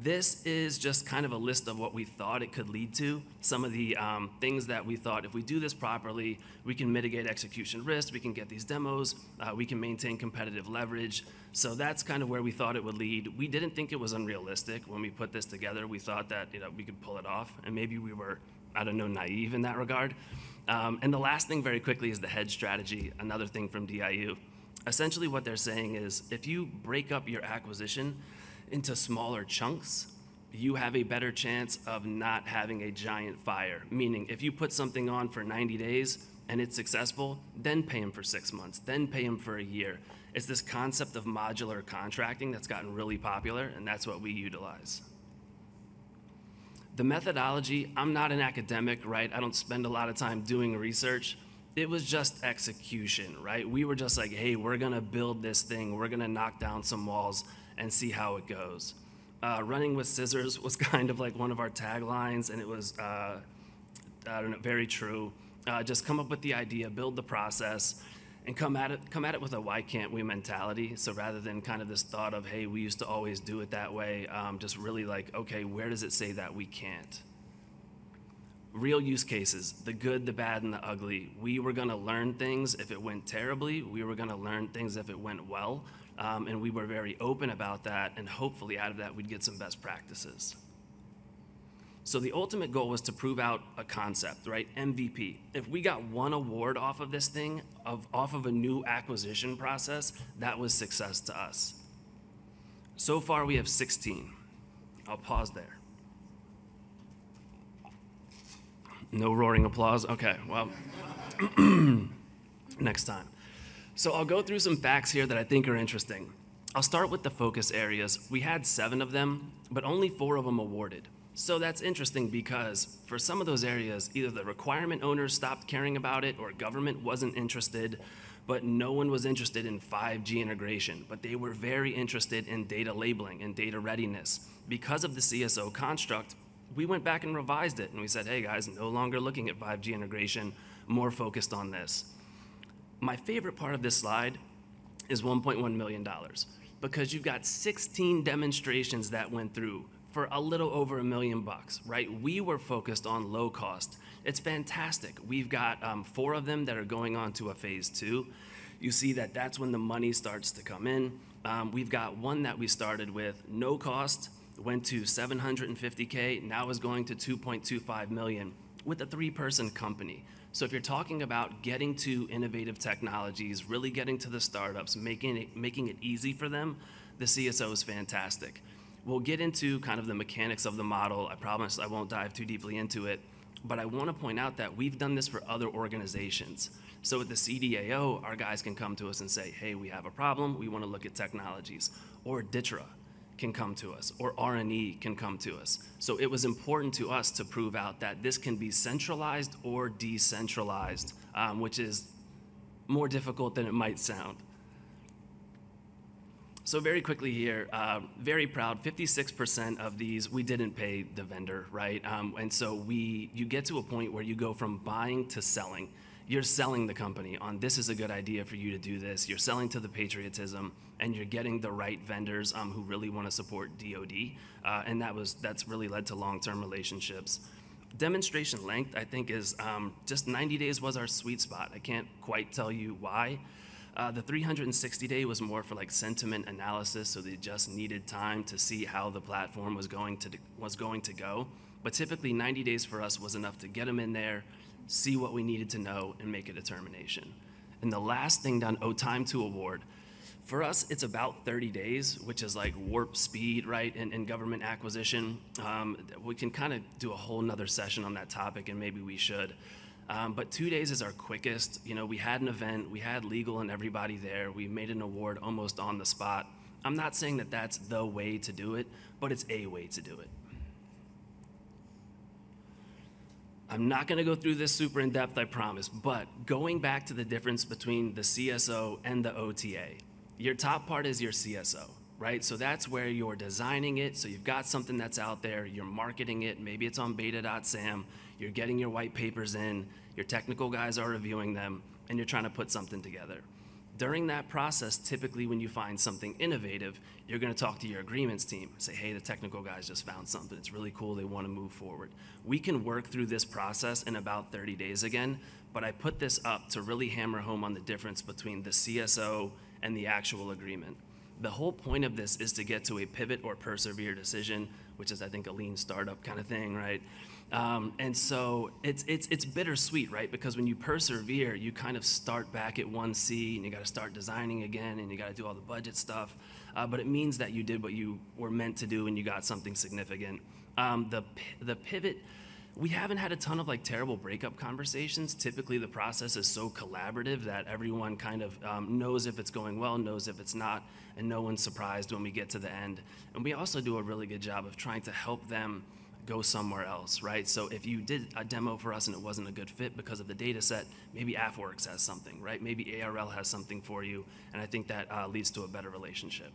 This is just kind of a list of what we thought it could lead to. Some of the things that we thought, if we do this properly, we can mitigate execution risk, we can get these demos, we can maintain competitive leverage. So that's kind of where we thought it would lead. We didn't think it was unrealistic when we put this together. We thought that we could pull it off, and maybe we were, I don't know, naive in that regard. And the last thing very quickly is the hedge strategy, another thing from DIU. Essentially what they're saying is if you break up your acquisition into smaller chunks, you have a better chance of not having a giant fire. Meaning, if you put something on for 90 days and it's successful, then pay them for 6 months, then pay them for a year. It's this concept of modular contracting that's gotten really popular, and that's what we utilize. The methodology, I'm not an academic, right? I don't spend a lot of time doing research. It was just execution, right? We were just like, hey, we're gonna build this thing, we're gonna knock down some walls and see how it goes. Running with scissors was kind of like one of our taglines, and it was, I don't know, very true. Just come up with the idea, build the process, and come at it with a why can't we mentality. So rather than kind of this thought of, hey, we used to always do it that way, just really like, okay, where does it say that we can't? Real use cases, the good, the bad, and the ugly. We were gonna learn things if it went terribly. We were gonna learn things if it went well. And we were very open about that, and hopefully out of that we'd get some best practices. So the ultimate goal was to prove out a concept, right? MVP. If we got one award off of this thing, off of a new acquisition process, that was success to us. So far we have 16. I'll pause there. No roaring applause? Okay, well, next time. So I'll go through some facts here that I think are interesting. I'll start with the focus areas. We had 7 of them, but only 4 of them awarded. So that's interesting because for some of those areas, either the requirement owners stopped caring about it or government wasn't interested, but no one was interested in 5G integration, but they were very interested in data labeling and data readiness. Because of the CSO construct, we went back and revised it, and we said, hey guys, no longer looking at 5G integration, more focused on this. My favorite part of this slide is $1.1 million, because you've got 16 demonstrations that went through for a little over $1 million, right? We were focused on low cost. It's fantastic. We've got 4 of them that are going on to a phase 2. You see that that's when the money starts to come in. We've got one that we started with no cost, went to $750K, now is going to $2.25 million with a 3-person company. So if you're talking about getting to innovative technologies, really getting to the startups, making it easy for them, the CSO is fantastic. We'll get into kind of the mechanics of the model. I promise I won't dive too deeply into it, but I want to point out that we've done this for other organizations. So at the CDAO, our guys can come to us and say, hey, we have a problem, we want to look at technologies. Or DITRA can come to us, or R&E can come to us. So it was important to us to prove out that this can be centralized or decentralized, which is more difficult than it might sound. So very quickly here, very proud, 56% of these, we didn't pay the vendor, right? And so you get to a point where you go from buying to selling. You're selling the company on this is a good idea for you to do this. You're selling to the patriotism, and you're getting the right vendors who really want to support DoD, and that's really led to long-term relationships. Demonstration length, I think, is just 90 days was our sweet spot. I can't quite tell you why. The 360-day was more for like sentiment analysis, so they just needed time to see how the platform was going to go. But typically 90 days for us was enough to get them in there, see what we needed to know, and make a determination. And the last thing done, time to award. For us, it's about 30 days, which is like warp speed, right, in government acquisition. We can kind of do a whole nother session on that topic, and maybe we should. But 2 days is our quickest. You know, we had an event, we had legal and everybody there. We made an award almost on the spot. I'm not saying that that's the way to do it, but it's a way to do it. I'm not going to go through this super in depth, I promise, but going back to the difference between the CSO and the OTA, your top part is your CSO, right? So that's where you're designing it. So you've got something that's out there, you're marketing it, maybe it's on beta.sam, you're getting your white papers in, your technical guys are reviewing them, and you're trying to put something together. During that process, typically when you find something innovative, you're going to talk to your agreements team, say, hey, the technical guys just found something. It's really cool. They want to move forward. We can work through this process in about 30 days again, but I put this up to really hammer home on the difference between the CSO and the actual agreement. The whole point of this is to get to a pivot or persevere decision, which is, I think, a lean startup kind of thing, right? And so it's bittersweet, right? Because when you persevere, you kind of start back at 1C and you got to start designing again and you got to do all the budget stuff. But it means that you did what you were meant to do and you got something significant. The pivot, we haven't had a ton of like terrible breakup conversations. Typically the process is so collaborative that everyone kind of knows if it's going well, knows if it's not, and no one's surprised when we get to the end. And we also do a really good job of trying to help them go somewhere else, right? So if you did a demo for us and it wasn't a good fit because of the data set, maybe AFWorks has something, right? Maybe ARL has something for you, and I think that leads to a better relationship.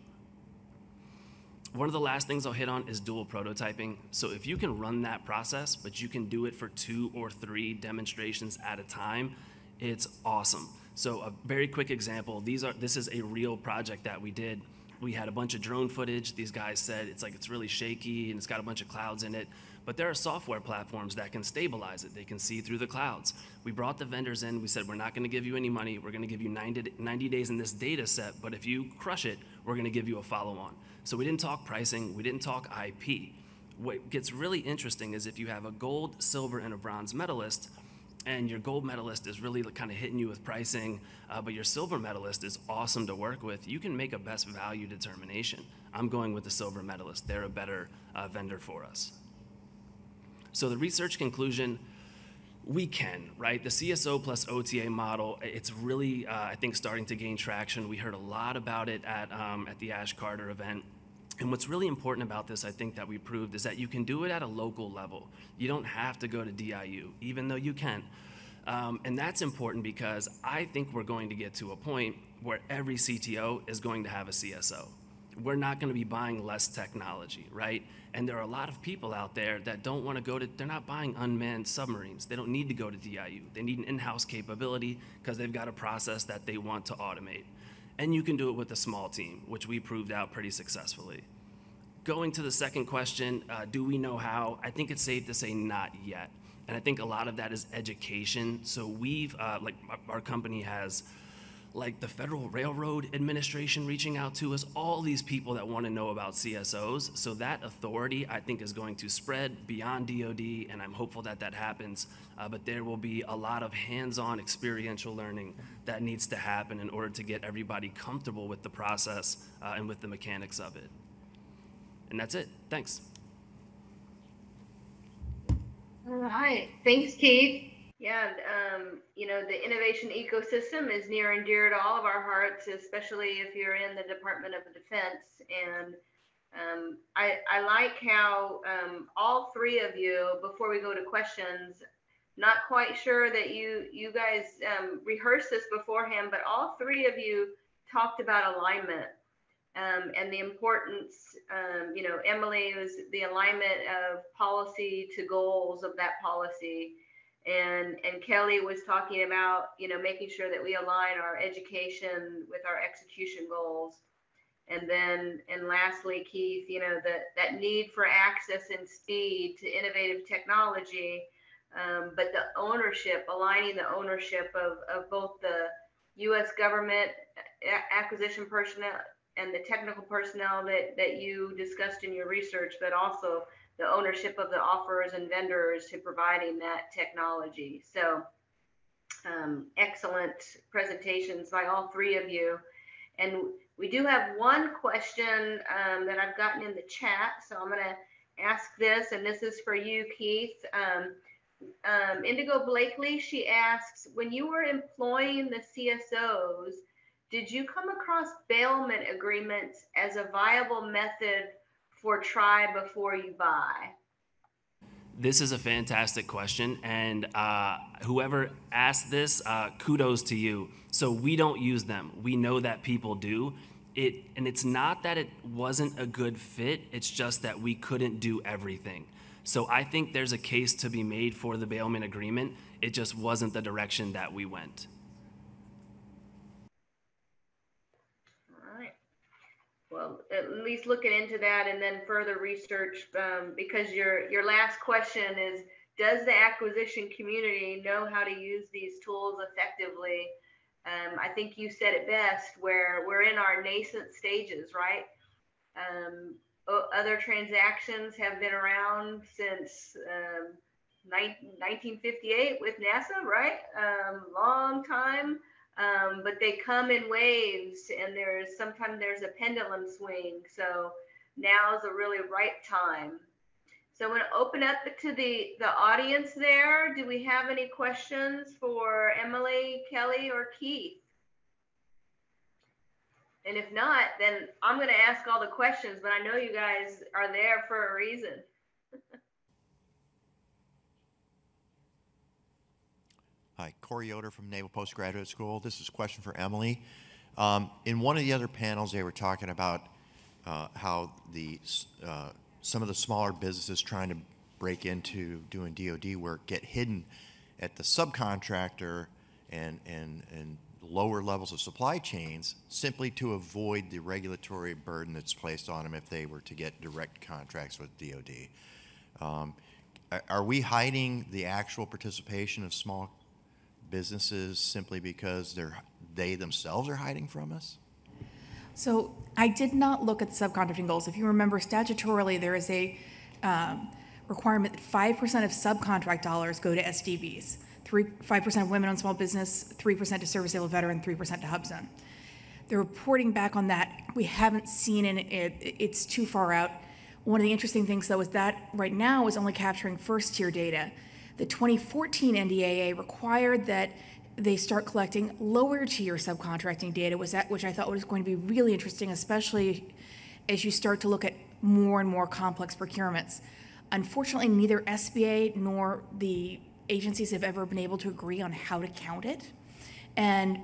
One of the last things I'll hit on is dual prototyping. So if you can run that process, but you can do it for 2 or 3 demonstrations at a time, it's awesome. So a very quick example, this is a real project that we did. We had a bunch of drone footage. These guys said it's really shaky and it's got a bunch of clouds in it, but there are software platforms that can stabilize it. They can see through the clouds. We brought the vendors in. We said, we're not going to give you any money. We're going to give you 90 days in this data set, but if you crush it, we're going to give you a follow-on. So we didn't talk pricing. We didn't talk IP. What gets really interesting is if you have a gold, silver, and a bronze medalist, and your gold medalist is really kind of hitting you with pricing, but your silver medalist is awesome to work with, you can make a best value determination. I'm going with the silver medalist. They're a better vendor for us. So the research conclusion, we can, right? The CSO plus OTA model, it's really, I think, starting to gain traction. We heard a lot about it at the Ash Carter event. And what's really important about this, I think, that we proved is that you can do it at a local level. You don't have to go to DIU, even though you can. And that's important because I think we're going to get to a point where every CTO is going to have a CSO. We're not going to be buying less technology, right? And there are a lot of people out there that don't want to go to, they're not buying unmanned submarines. They don't need to go to DIU. They need an in-house capability because they've got a process that they want to automate. And you can do it with a small team, which we proved out pretty successfully. Going to the second question, do we know how? I think it's safe to say not yet. And I think a lot of that is education. So we've, like our company has like the Federal Railroad Administration reaching out to us, all these people that want to know about CSOs. So that authority, I think, is going to spread beyond DoD, and I'm hopeful that that happens. But there will be a lot of hands-on experiential learning that needs to happen in order to get everybody comfortable with the process and with the mechanics of it. And that's it. Thanks. All right. Thanks, Keith. Yeah, you know, the innovation ecosystem is near and dear to all of our hearts, especially if you're in the Department of Defense. And I like how all 3 of you, before we go to questions, not quite sure that you guys rehearsed this beforehand, but all 3 of you talked about alignment and the importance. You know, Emily was the alignment of policy to goals of that policy. And Kelley was talking about, you know, making sure that we align our education with our execution goals. And then, and lastly, Keith, you know, that need for access and speed to innovative technology, but the ownership, aligning the ownership of both the U.S. government acquisition personnel and the technical personnel that you discussed in your research, but also the ownership of the offerers and vendors to providing that technology. So excellent presentations by all 3 of you. And we do have one question that I've gotten in the chat. So I'm gonna ask this, and this is for you, Keith. Indigo Blakely, she asks, when you were employing the CSOs, did you come across bailment agreements as a viable method for try before you buy? This is a fantastic question, and whoever asked this, kudos to you. So we don't use them. We know that people do. And it's not that it wasn't a good fit, it's just that we couldn't do everything. So I think there's a case to be made for the bailment agreement. It just wasn't the direction that we went. All right. Well, at least looking into that and then further research, because your last question is, does the acquisition community know how to use these tools effectively? I think you said it best, where we're in our nascent stages, right? Other transactions have been around since 1958 with NASA, right? Long time. But they come in waves, and sometimes there's a pendulum swing. So now's a really right time. So I'm going to open up to the audience there. Do we have any questions for Emily, Kelley, or Keith? And if not, then I'm going to ask all the questions, but I know you guys are there for a reason. Hi, Corey Yoder from Naval Postgraduate School. This is a question for Emily. In one of the other panels, they were talking about how some of the smaller businesses trying to break into doing DoD work get hidden at the subcontractor and lower levels of supply chains simply to avoid the regulatory burden that's placed on them if they were to get direct contracts with DoD. Are we hiding the actual participation of small businesses simply because they themselves are hiding from us? So I did not look at the subcontracting goals. If you remember, statutorily, there is a requirement that 5% of subcontract dollars go to SDVs, 5% of women-owned small business, 3% to service-able veteran, 3% to HUBZone. The reporting back on that, we haven't seen it's too far out. One of the interesting things, though, is that right now is only capturing first-tier data. The 2014 NDAA required that they start collecting lower-tier subcontracting data, which I thought was going to be really interesting, especially as you start to look at more and more complex procurements. Unfortunately, neither SBA nor the agencies have ever been able to agree on how to count it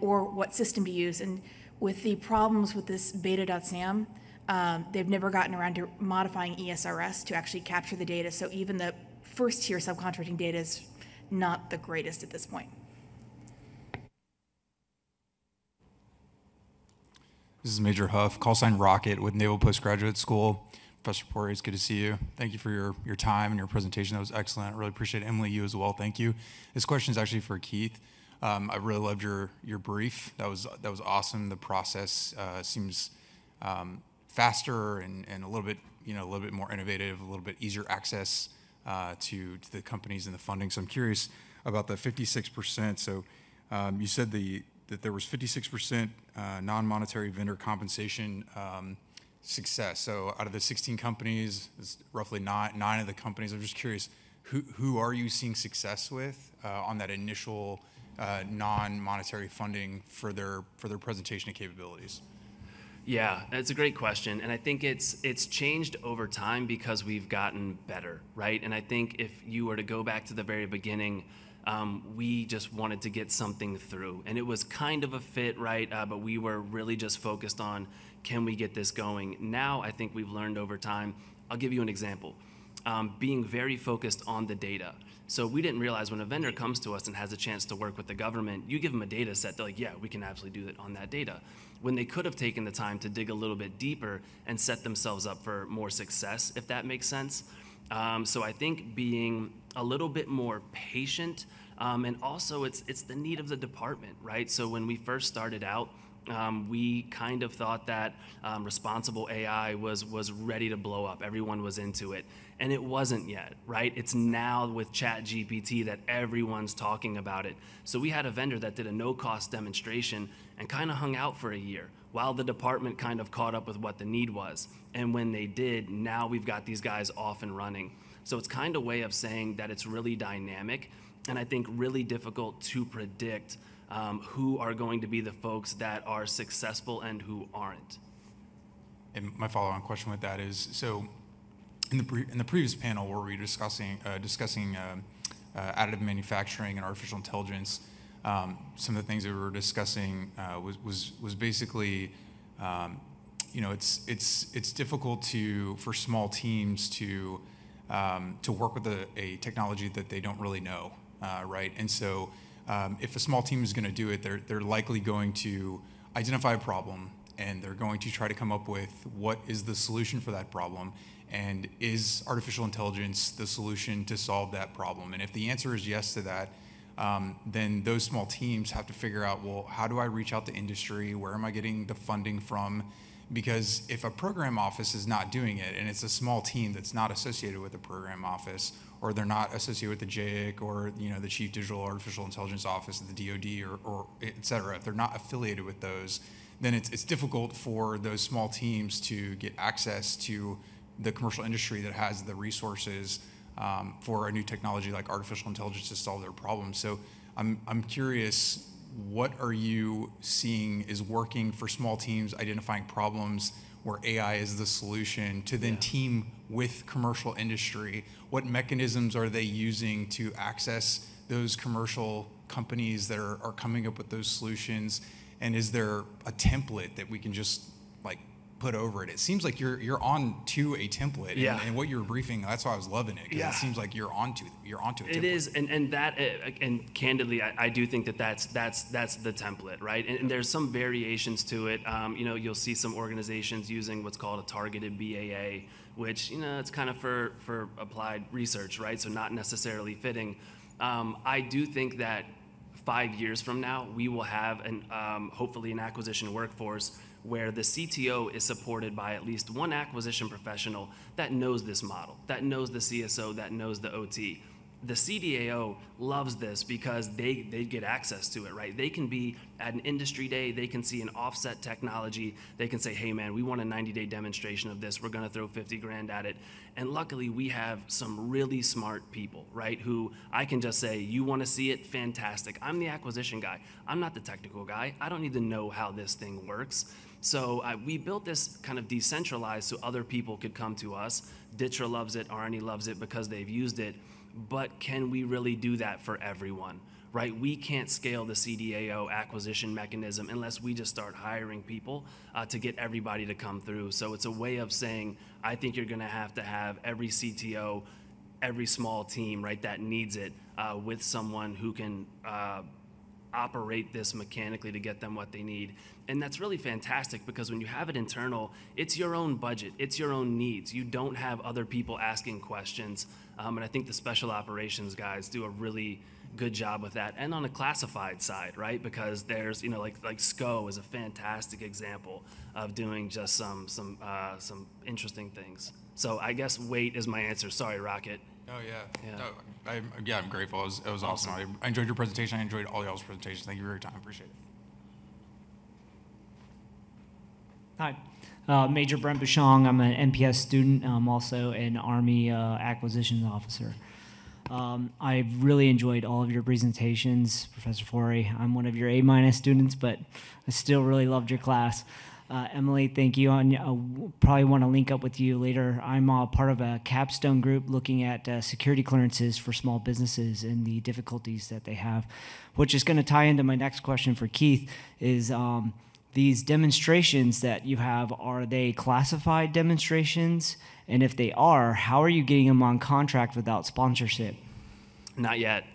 or what system to use. And with the problems with this beta.sam, they've never gotten around to modifying ESRS to actually capture the data. So even the first-tier subcontracting data is not the greatest at this point. This is Major Huff, call sign Rocket with Naval Postgraduate School. Professor Poree, it's good to see you. Thank you for your time and your presentation. That was excellent. I really appreciate it. Emily, you as well. Thank you. This question is actually for Keith. I really loved your brief. That was awesome. The process seems faster and a little bit more innovative, a little bit easier access to the companies and the funding. So I'm curious about the 56%. So you said that there was 56% non-monetary vendor compensation success. So out of the 16 companies, it's roughly nine of the companies. I'm just curious, who are you seeing success with on that initial non-monetary funding for their presentation and capabilities? Yeah, that's a great question, and I think it's changed over time because we've gotten better, right? And I think if you were to go back to the very beginning, we just wanted to get something through, and it was kind of a fit, right? But we were really just focused on, can we get this going? Now I think we've learned over time. I'll give you an example. Being very focused on the data. So we didn't realize when a vendor comes to us and has a chance to work with the government, you give them a data set, they're like, yeah, we can absolutely do that on that data. When they could have taken the time to dig a little bit deeper and set themselves up for more success, if that makes sense. So I think being a little bit more patient, and also it's the need of the department, right? So when we first started out, we kind of thought that responsible AI was ready to blow up. Everyone was into it. And it wasn't yet, right? It's now with ChatGPT that everyone's talking about it. So we had a vendor that did a no-cost demonstration and kind of hung out for a year while the department kind of caught up with what the need was. And when they did, now we've got these guys off and running. So it's kind of a way of saying that it's really dynamic and I think really difficult to predict who are going to be the folks that are successful and who aren't. And my follow-on question with that is, so in the previous panel where we were discussing additive manufacturing and artificial intelligence, some of the things that we were discussing was basically, it's difficult for small teams to work with a technology that they don't really know, right? And so if a small team is going to do it, they're likely going to identify a problem, and they're going to try to come up with what is the solution for that problem, and is artificial intelligence the solution to solve that problem? And if the answer is yes to that, then those small teams have to figure out, well, how do I reach out to industry? Where am I getting the funding from? Because if a program office is not doing it, and it's a small team that's not associated with the program office, or they're not associated with the JIC or the Chief Digital Artificial Intelligence Office at the DoD or et cetera, if they're not affiliated with those, then it's difficult for those small teams to get access to the commercial industry that has the resources for a new technology like artificial intelligence to solve their problems. So I'm curious, what are you seeing is working for small teams identifying problems where AI is the solution to then team with commercial industry? What mechanisms are they using to access those commercial companies that are coming up with those solutions? And is there a template that we can just put over it? It seems like you're on to a template, and what you're briefing, that's why I was loving it, because it seems like you're onto a template. It is, and candidly, I do think that's the template, right? And there's some variations to it. You'll see some organizations using what's called a targeted BAA, which it's kind of for applied research, right? So not necessarily fitting. I do think that 5 years from now, we will have hopefully an acquisition workforce where the CTO is supported by at least one acquisition professional that knows this model, that knows the CSO, that knows the OT. The CDAO loves this because they get access to it, right? They can be at an industry day, they can see an offset technology, they can say, hey man, we want a 90-day demonstration of this, we're gonna throw 50 grand at it. And luckily we have some really smart people, right? Who I can just say, you wanna see it, fantastic. I'm the acquisition guy, I'm not the technical guy, I don't need to know how this thing works. So we built this kind of decentralized so other people could come to us. Ditra loves it, Arnie loves it because they've used it. But can we really do that for everyone, right? We can't scale the CDAO acquisition mechanism unless we just start hiring people to get everybody to come through. So it's a way of saying, I think you're gonna have to have every CTO, every small team, right, that needs it with someone who can operate this mechanically to get them what they need. And that's really fantastic because when you have it internal, it's your own budget, it's your own needs. You don't have other people asking questions. And I think the special operations guys do a really good job with that. And on the classified side, right? Because there's, like SCO is a fantastic example of doing just some interesting things. So I guess wait is my answer. Sorry, Rocket. Oh yeah. No, I'm grateful. It was awesome. I enjoyed your presentation. I enjoyed all y'all's presentations. Thank you for your time. Appreciate it. Hi, Major Brent Bouchong. I'm an NPS student. I'm also an Army acquisitions officer. I've really enjoyed all of your presentations, Professor Poree. I'm one of your A- students, but I still really loved your class. Emily, thank you. Probably want to link up with you later. I'm part of a capstone group looking at security clearances for small businesses and the difficulties that they have, which is going to tie into my next question for Keith, is these demonstrations that you have, are they classified demonstrations? And if they are, how are you getting them on contract without sponsorship? Not yet.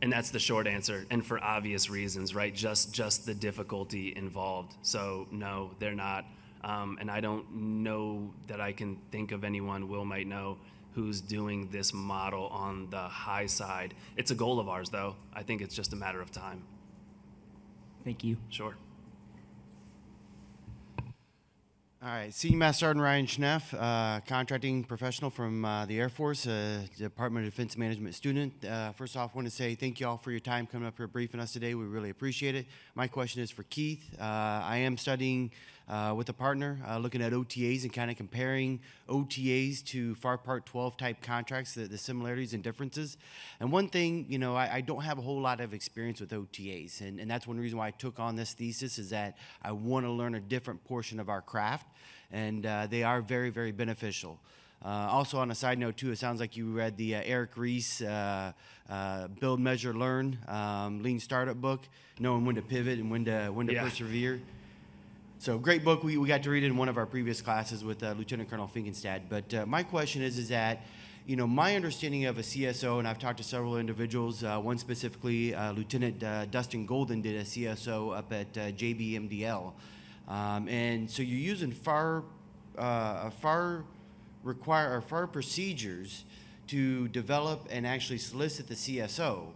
And that's the short answer, and for obvious reasons, right? Just the difficulty involved. So no, they're not. And I don't know that I can think of anyone, Will might know, who's doing this model on the high side. It's a goal of ours, though. I think it's just a matter of time. Thank you. Sure. All right, Senior Master Sergeant Ryan Schneff, contracting professional from the Air Force, Department of Defense Management student. First off, I want to say thank you all for your time coming up here briefing us today. We really appreciate it. My question is for Keith. I am studying with a partner, looking at OTAs and kind of comparing OTAs to FAR Part 12 type contracts, the similarities and differences. And one thing, I don't have a whole lot of experience with OTAs, and that's one reason why I took on this thesis, is that I want to learn a different portion of our craft, and they are very, very beneficial. Also, on a side note too, it sounds like you read the Eric Ries Build, Measure, Learn Lean Startup book, knowing when to pivot and when to persevere. So great book. We got to read it in one of our previous classes with Lieutenant Colonel Finkenstad. But my question is that, my understanding of a CSO, and I've talked to several individuals, one specifically, Lieutenant Dustin Golden did a CSO up at JBMDL. And so you're using FAR procedures to develop and actually solicit the CSO.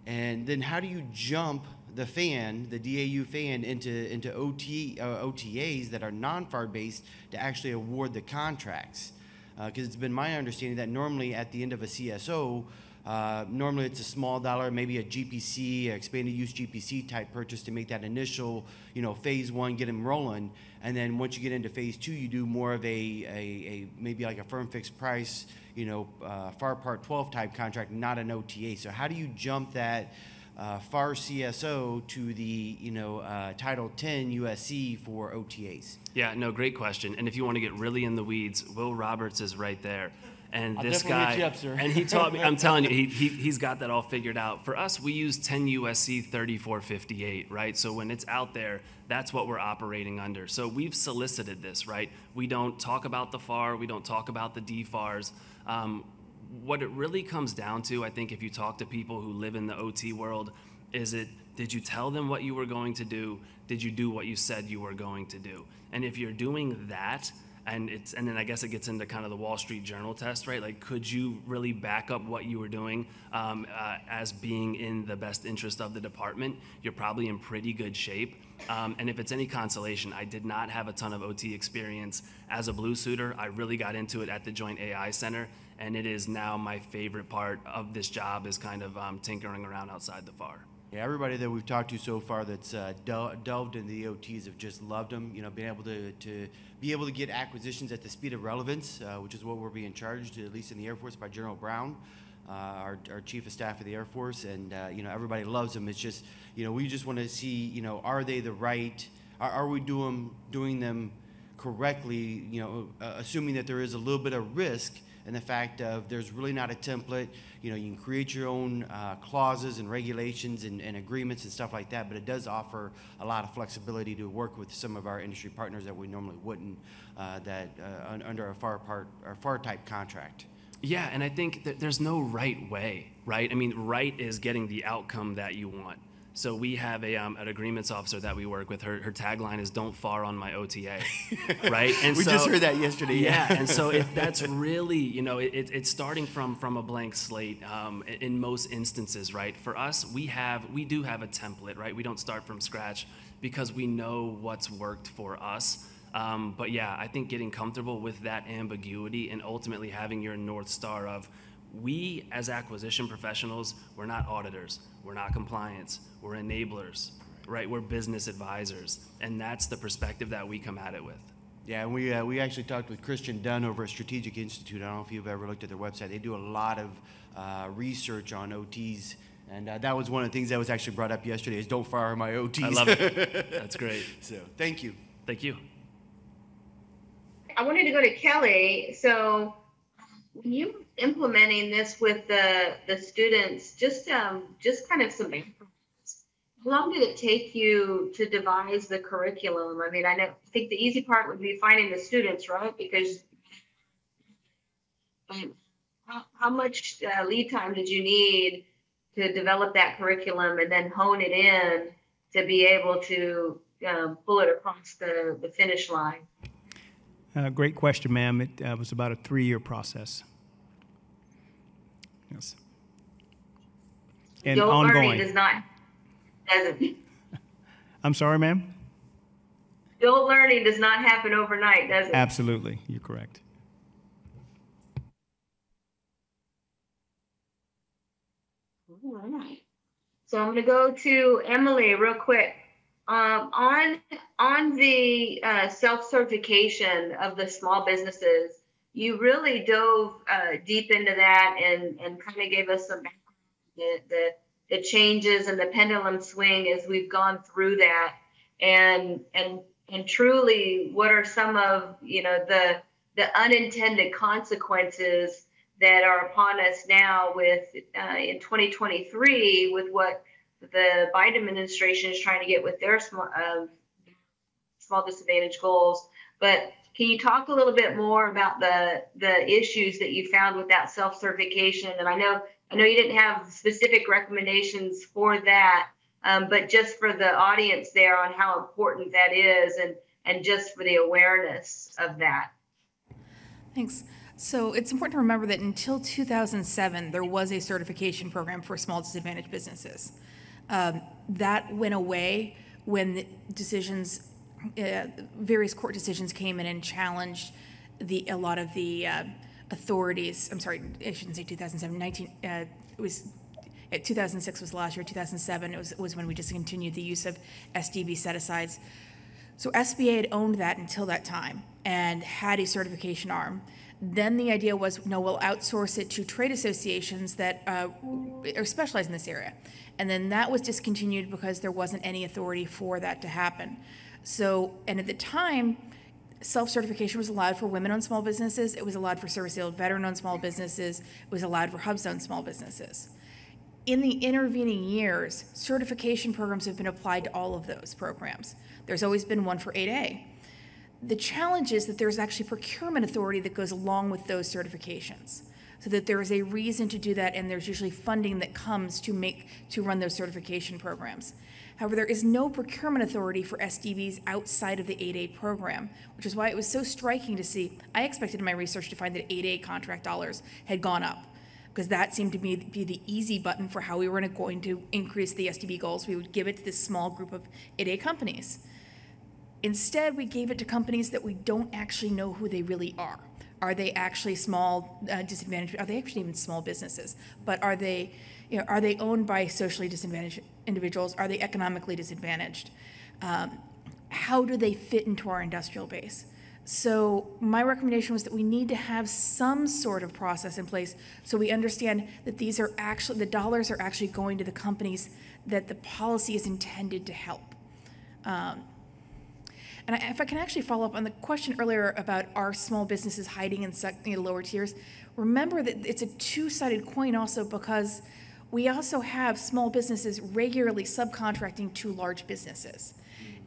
And then how do you jump the DAU fan into OTAs that are non-FAR based to actually award the contracts? Because it's been my understanding that normally at the end of a CSO, normally it's a small dollar, maybe a GPC, expanded use GPC type purchase to make that initial, phase one, get them rolling. And then once you get into phase two, you do more of a maybe like a firm fixed price, FAR Part 12 type contract, not an OTA. So how do you jump that FAR CSO to the Title 10 USC for OTAs? Yeah, no, great question. And if you want to get really in the weeds, Will Roberts is right there. And I'll this definitely guy, hit you up, sir. and he taught me, I'm telling you, he's got that all figured out. For us, we use 10 USC 3458, right? So when it's out there, that's what we're operating under. So we've solicited this, right? We don't talk about the FAR, we don't talk about the DFARs. What it really comes down to, I think, if you talk to people who live in the OT world, did you tell them what you were going to do? Did you do what you said you were going to do? And if you're doing that, and then I guess it gets into kind of the Wall Street Journal test, right? Like, could you really back up what you were doing as being in the best interest of the department? You're probably in pretty good shape. And if it's any consolation, I did not have a ton of OT experience as a blue suiter. I really got into it at the Joint AI Center, and it is now my favorite part of this job is kind of tinkering around outside the FAR. Yeah, everybody that we've talked to so far that's delved into the OTs have just loved them. Being able to get acquisitions at the speed of relevance, which is what we're being charged, at least in the Air Force, by General Brown, our Chief of Staff of the Air Force, and everybody loves them. It's just we just want to see are they the right? Are we doing them correctly? Assuming that there is a little bit of risk. And the fact of there's really not a template, you can create your own clauses and regulations and agreements and stuff like that, but it does offer a lot of flexibility to work with some of our industry partners that we normally wouldn't under a FAR type contract. Yeah, and I think that there's no right way, right? I mean, right is getting the outcome that you want. So we have an agreements officer that we work with. Her tagline is "Don't FAR on my OTA," right? And we just heard that yesterday. Yeah, and so if that's really, it's starting from a blank slate in most instances, right? For us, we do have a template, right? We don't start from scratch because we know what's worked for us. But yeah, I think getting comfortable with that ambiguity and ultimately having your North Star of, we as acquisition professionals, we're not auditors, we're not compliance, we're enablers, right? We're business advisors, and that's the perspective that we come at it with. Yeah, and we actually talked with Christian Dunn over at Strategic Institute. I don't know if you've ever looked at their website. They do a lot of research on OTs, and that was one of the things that was actually brought up yesterday is don't fire my OTs. I love it. That's great. So thank you. Thank you. I wanted to go to Kelley. So when you were implementing this with the students, just kind of some, how long did it take you to devise the curriculum? I mean, I think the easy part would be finding the students, right? Because how much lead time did you need to develop that curriculum and then hone it in to be able to pull it across the finish line? Great question, ma'am. It was about a 3-year process. Yes. And Adult learning ongoing. doesn't. I'm sorry, ma'am? Adult learning does not happen overnight, does it? Absolutely. You're correct. All right. So I'm going to go to Emily real quick. On the self-certification of the small businesses, you really dove deep into that and kind of gave us some background, the changes and the pendulum swing as we've gone through that, and truly, what are some of the the unintended consequences that are upon us now with in 2023 with what the Biden administration is trying to get with their small disadvantage goals. But can you talk a little bit more about the issues that you found with that self-certification? And I know you didn't have specific recommendations for that, but just for the audience there on how important that is, and just for the awareness of that. Thanks. So it's important to remember that until 2007, there was a certification program for small disadvantaged businesses. That went away when the decisions, various court decisions came in and challenged a lot of the authorities. I'm sorry, I shouldn't say 2007. It was 2006 was last year. 2007 was when we discontinued the use of SDB set-asides. So SBA had owned that until that time and had a certification arm. Then the idea was, no, we'll outsource it to trade associations that are specialized in this area. And then that was discontinued because there wasn't any authority for that to happen. So, and at the time, self-certification was allowed for women-owned small businesses. It was allowed for service-field veteran-owned small businesses. It was allowed for hub-zone small businesses. In the intervening years, certification programs have been applied to all of those programs. There's always been one for 8A. The challenge is that there's actually procurement authority that goes along with those certifications, so that there is a reason to do that, and there's usually funding that comes to run those certification programs. However, there is no procurement authority for SDBs outside of the 8A program, which is why it was so striking to see. I expected in my research to find that 8A contract dollars had gone up, because that seemed to be the easy button for how we were going to increase the SDB goals. We would give it to this small group of 8A companies. Instead, we gave it to companies that we don't actually know who they really are. Are they actually small disadvantaged? Are they actually even small businesses? But are they owned by socially disadvantaged individuals? Are they economically disadvantaged? How do they fit into our industrial base? So my recommendation was that we need to have some sort of process in place so we understand that the dollars are actually going to the companies that the policy is intended to help. And if I can actually follow up on the question earlier about are small businesses hiding in lower tiers, remember that it's a two-sided coin also, because we also have small businesses regularly subcontracting to large businesses.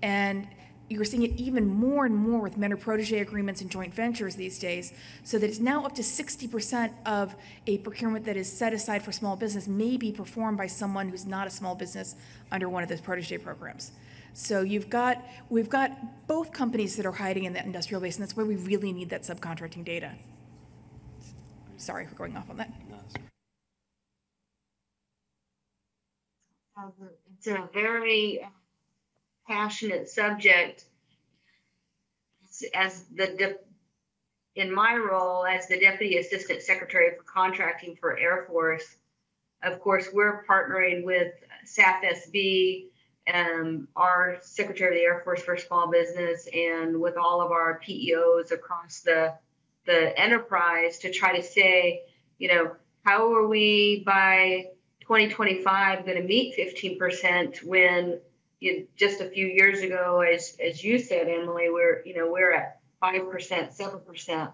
And you're seeing it even more and more with mentor-protege agreements and joint ventures these days, so that it's now up to 60% of a procurement that is set aside for small business may be performed by someone who's not a small business under one of those protege programs. So we've got both companies that are hiding in that industrial base, and that's where we really need that subcontracting data. Sorry for going off on that. It's a very passionate subject. In my role as the Deputy Assistant Secretary for Contracting for Air Force, of course, we're partnering with SAF-SB, our Secretary of the Air Force for Small Business, and with all of our PEOs across the enterprise to try to say, how are we by 2025 going to meet 15% when just a few years ago, as you said, Emily, we're at 5%, 7%.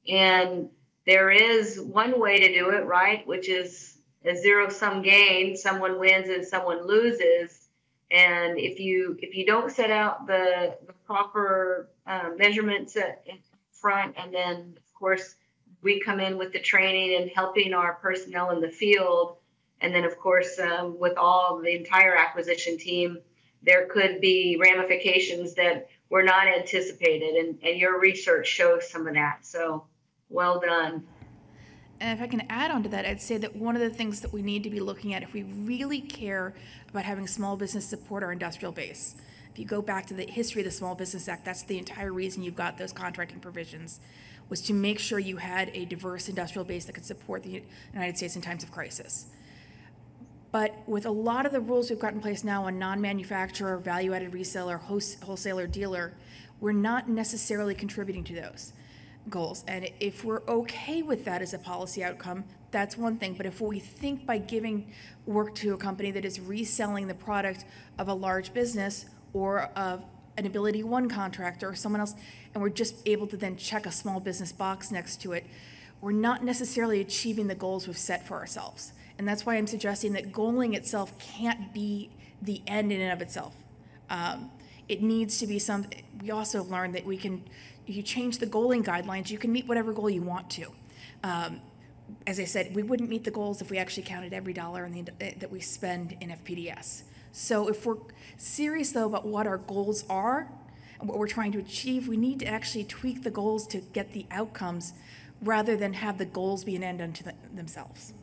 And there is one way to do it, right, which is a zero-sum game. Someone wins and someone loses. And if you don't set out the proper measurements in front, and then of course we come in with the training and helping our personnel in the field, and then of course with all the entire acquisition team, there could be ramifications that were not anticipated, and your research shows some of that. So well done. And if I can add on to that, I'd say that one of the things that we need to be looking at if we really care about having small business support our industrial base, if you go back to the history of the Small Business Act, that's the entire reason you've got those contracting provisions, was to make sure you had a diverse industrial base that could support the United States in times of crisis. But with a lot of the rules we've got in place now on non-manufacturer, value-added reseller, wholesaler, dealer, we're not necessarily contributing to those goals. And if we're okay with that as a policy outcome, that's one thing. But if we think by giving work to a company that is reselling the product of a large business or of an Ability One contractor or someone else, and we're just able to then check a small business box next to it, we're not necessarily achieving the goals we've set for ourselves. And that's why I'm suggesting that goaling itself can't be the end in and of itself. It needs to be something. We also learned that if you change the goaling guidelines, you can meet whatever goal you want to. As I said, we wouldn't meet the goals if we actually counted every dollar that we spend in FPDS. So if we're serious, though, about what our goals are and what we're trying to achieve, we need to actually tweak the goals to get the outcomes rather than have the goals be an end unto themselves.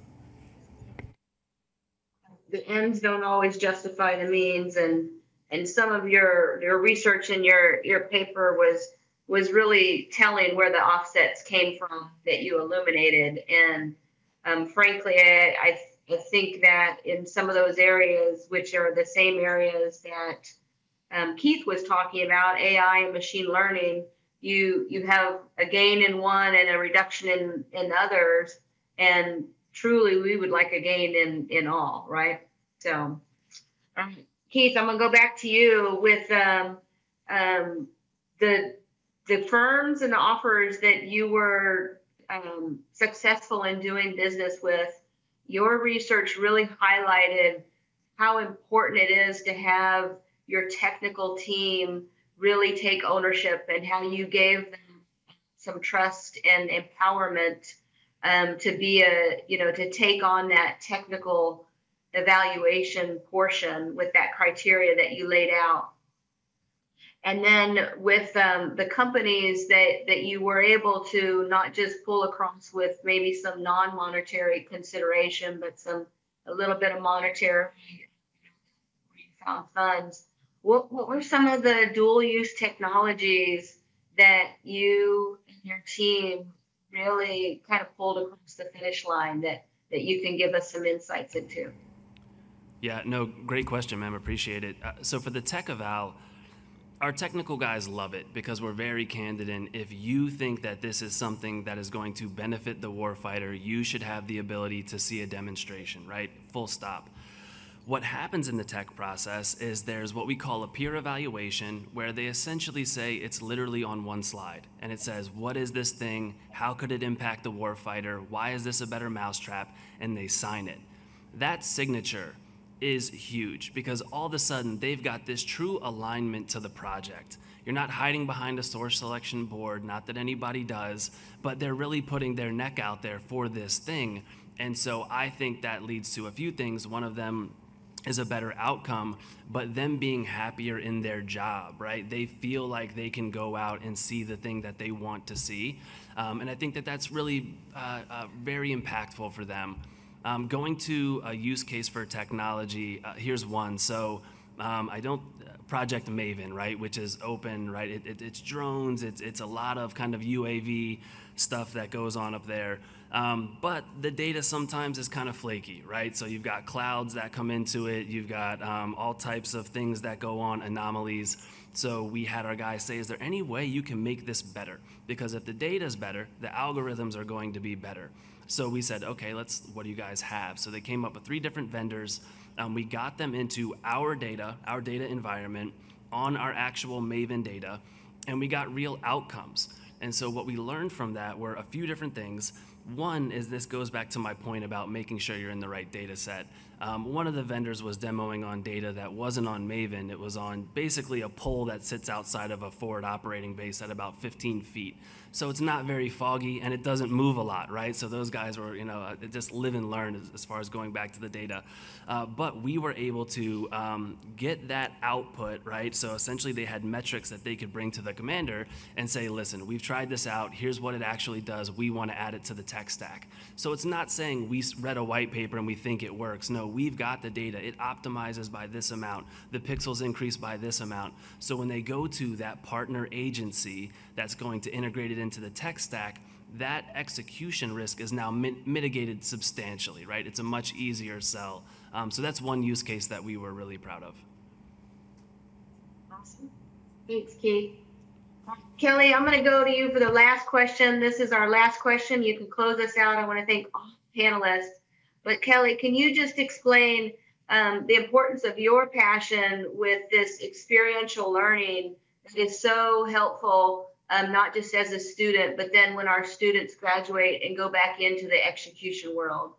The ends don't always justify the means, and some of your research in your paper was really telling where the offsets came from that you illuminated. And frankly, I think that in some of those areas, which are the same areas that Keith was talking about, AI and machine learning, you have a gain in one and a reduction in others. And truly, we would like a gain in all, right? So, Keith, I'm going to go back to you with the firms and the offers that you were successful in doing business with. Your research really highlighted how important it is to have your technical team really take ownership, and how you gave them some trust and empowerment to be to take on that technical evaluation portion with that criteria that you laid out. And then with the companies that you were able to not just pull across with maybe some non-monetary consideration, but a little bit of monetary funds. What were some of the dual-use technologies that you and your team really kind of pulled across the finish line that you can give us some insights into? Yeah, no, great question, ma'am. Appreciate it. So for the tech eval, our technical guys love it because we're very candid in, if you think that this is something that is going to benefit the warfighter, you should have the ability to see a demonstration, right? Full stop. What happens in the tech process is there's what we call a peer evaluation, where they essentially say it's literally on one slide. And it says, what is this thing? How could it impact the warfighter? Why is this a better mousetrap? And they sign it. That signature is huge because all of a sudden they've got this true alignment to the project. You're not hiding behind a source selection board, not that anybody does, but they're really putting their neck out there for this thing. And so I think that leads to a few things. One of them is a better outcome, but them being happier in their job, right? They feel like they can go out and see the thing that they want to see. And I think that that's really very impactful for them. Going to a use case for technology, here's one. So Project Maven, right, which is open, right? It's drones, it's a lot of kind of UAV stuff that goes on up there. But the data sometimes is kind of flaky, right? So you've got clouds that come into it, you've got all types of things that go on, anomalies. So we had our guys say, is there any way you can make this better? Because if the data is better, the algorithms are going to be better. So we said, okay, what do you guys have? So they came up with 3 different vendors. We got them into our data environment on our actual Maven data, and we got real outcomes. And so what we learned from that were a few different things. One is, this goes back to my point about making sure you're in the right data set. One of the vendors was demoing on data that wasn't on Maven. It was on basically a pole that sits outside of a forward operating base at about 15 feet. So it's not very foggy and it doesn't move a lot, right? So those guys were, just live and learn as far as going back to the data. But we were able to get that output, right? So essentially they had metrics that they could bring to the commander and say, listen, we've tried this out. Here's what it actually does. We want to add it to the tech stack. So it's not saying we read a white paper and we think it works. No, we've got the data. It optimizes by this amount. The pixels increase by this amount. So when they go to that partner agency that's going to integrate it into the tech stack, that execution risk is now mitigated substantially, right? It's a much easier sell. So that's one use case that we were really proud of. Awesome. Thanks, Keith. Kelley, I'm going to go to you for the last question. This is our last question. You can close us out. I want to thank all panelists. But Kelley, can you just explain the importance of your passion with this experiential learning is so helpful, not just as a student, but then when our students graduate and go back into the execution world.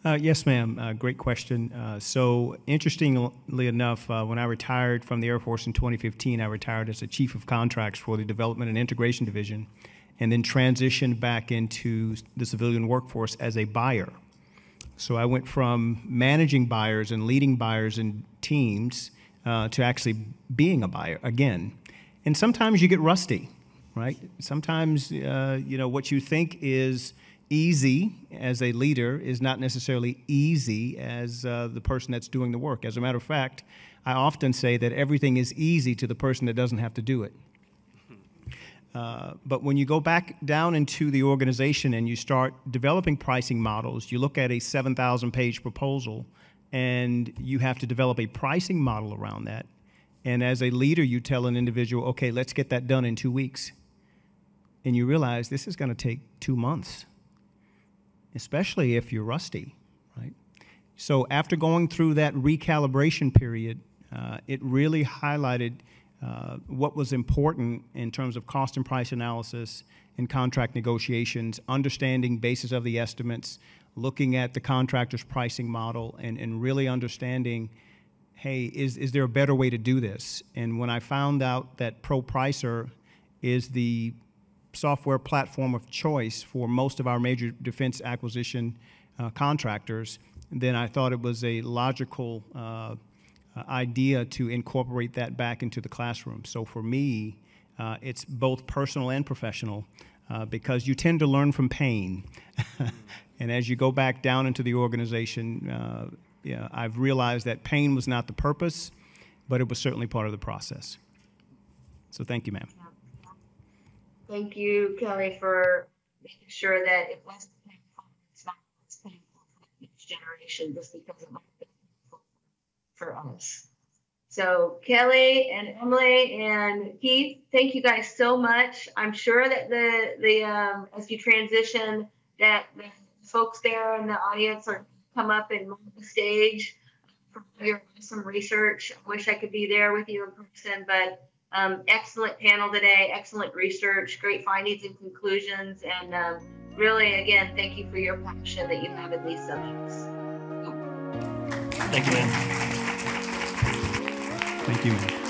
Yes, ma'am. Great question. So interestingly enough, when I retired from the Air Force in 2015, I retired as a Chief of Contracts for the Development and Integration Division, and then transitioned back into the civilian workforce as a buyer. So I went from managing buyers and leading buyers in teams to actually being a buyer again. And sometimes you get rusty, right? Sometimes, what you think is easy as a leader is not necessarily easy as the person that's doing the work. As a matter of fact, I often say that everything is easy to the person that doesn't have to do it. But when you go back down into the organization and you start developing pricing models, you look at a 7,000-page proposal and you have to develop a pricing model around that. And as a leader, you tell an individual, okay, let's get that done in 2 weeks. And you realize this is going to take 2 months, especially if you're rusty, right? So after going through that recalibration period, it really highlighted what was important in terms of cost and price analysis and contract negotiations, understanding basis of the estimates, looking at the contractor's pricing model, and really understanding, hey, is there a better way to do this? And when I found out that ProPricer is the software platform of choice for most of our major defense acquisition contractors, then I thought it was a logical idea to incorporate that back into the classroom. So for me, it's both personal and professional because you tend to learn from pain. And as you go back down into the organization, I've realized that pain was not the purpose, but it was certainly part of the process. So thank you, ma'am. Thank you, Kelley, for making sure that it wasn't painful. It's not painful for the next generation just because it might be painful for us. So Kelley and Emily and Keith, thank you guys so much. I'm sure that the as you transition, that the folks there in the audience are come up and on the stage for your awesome research. I wish I could be there with you in person, but excellent panel today, excellent research, great findings and conclusions, and really, again, thank you for your passion that you have in these subjects. Thank you, ma'am. Thank you, ma'am.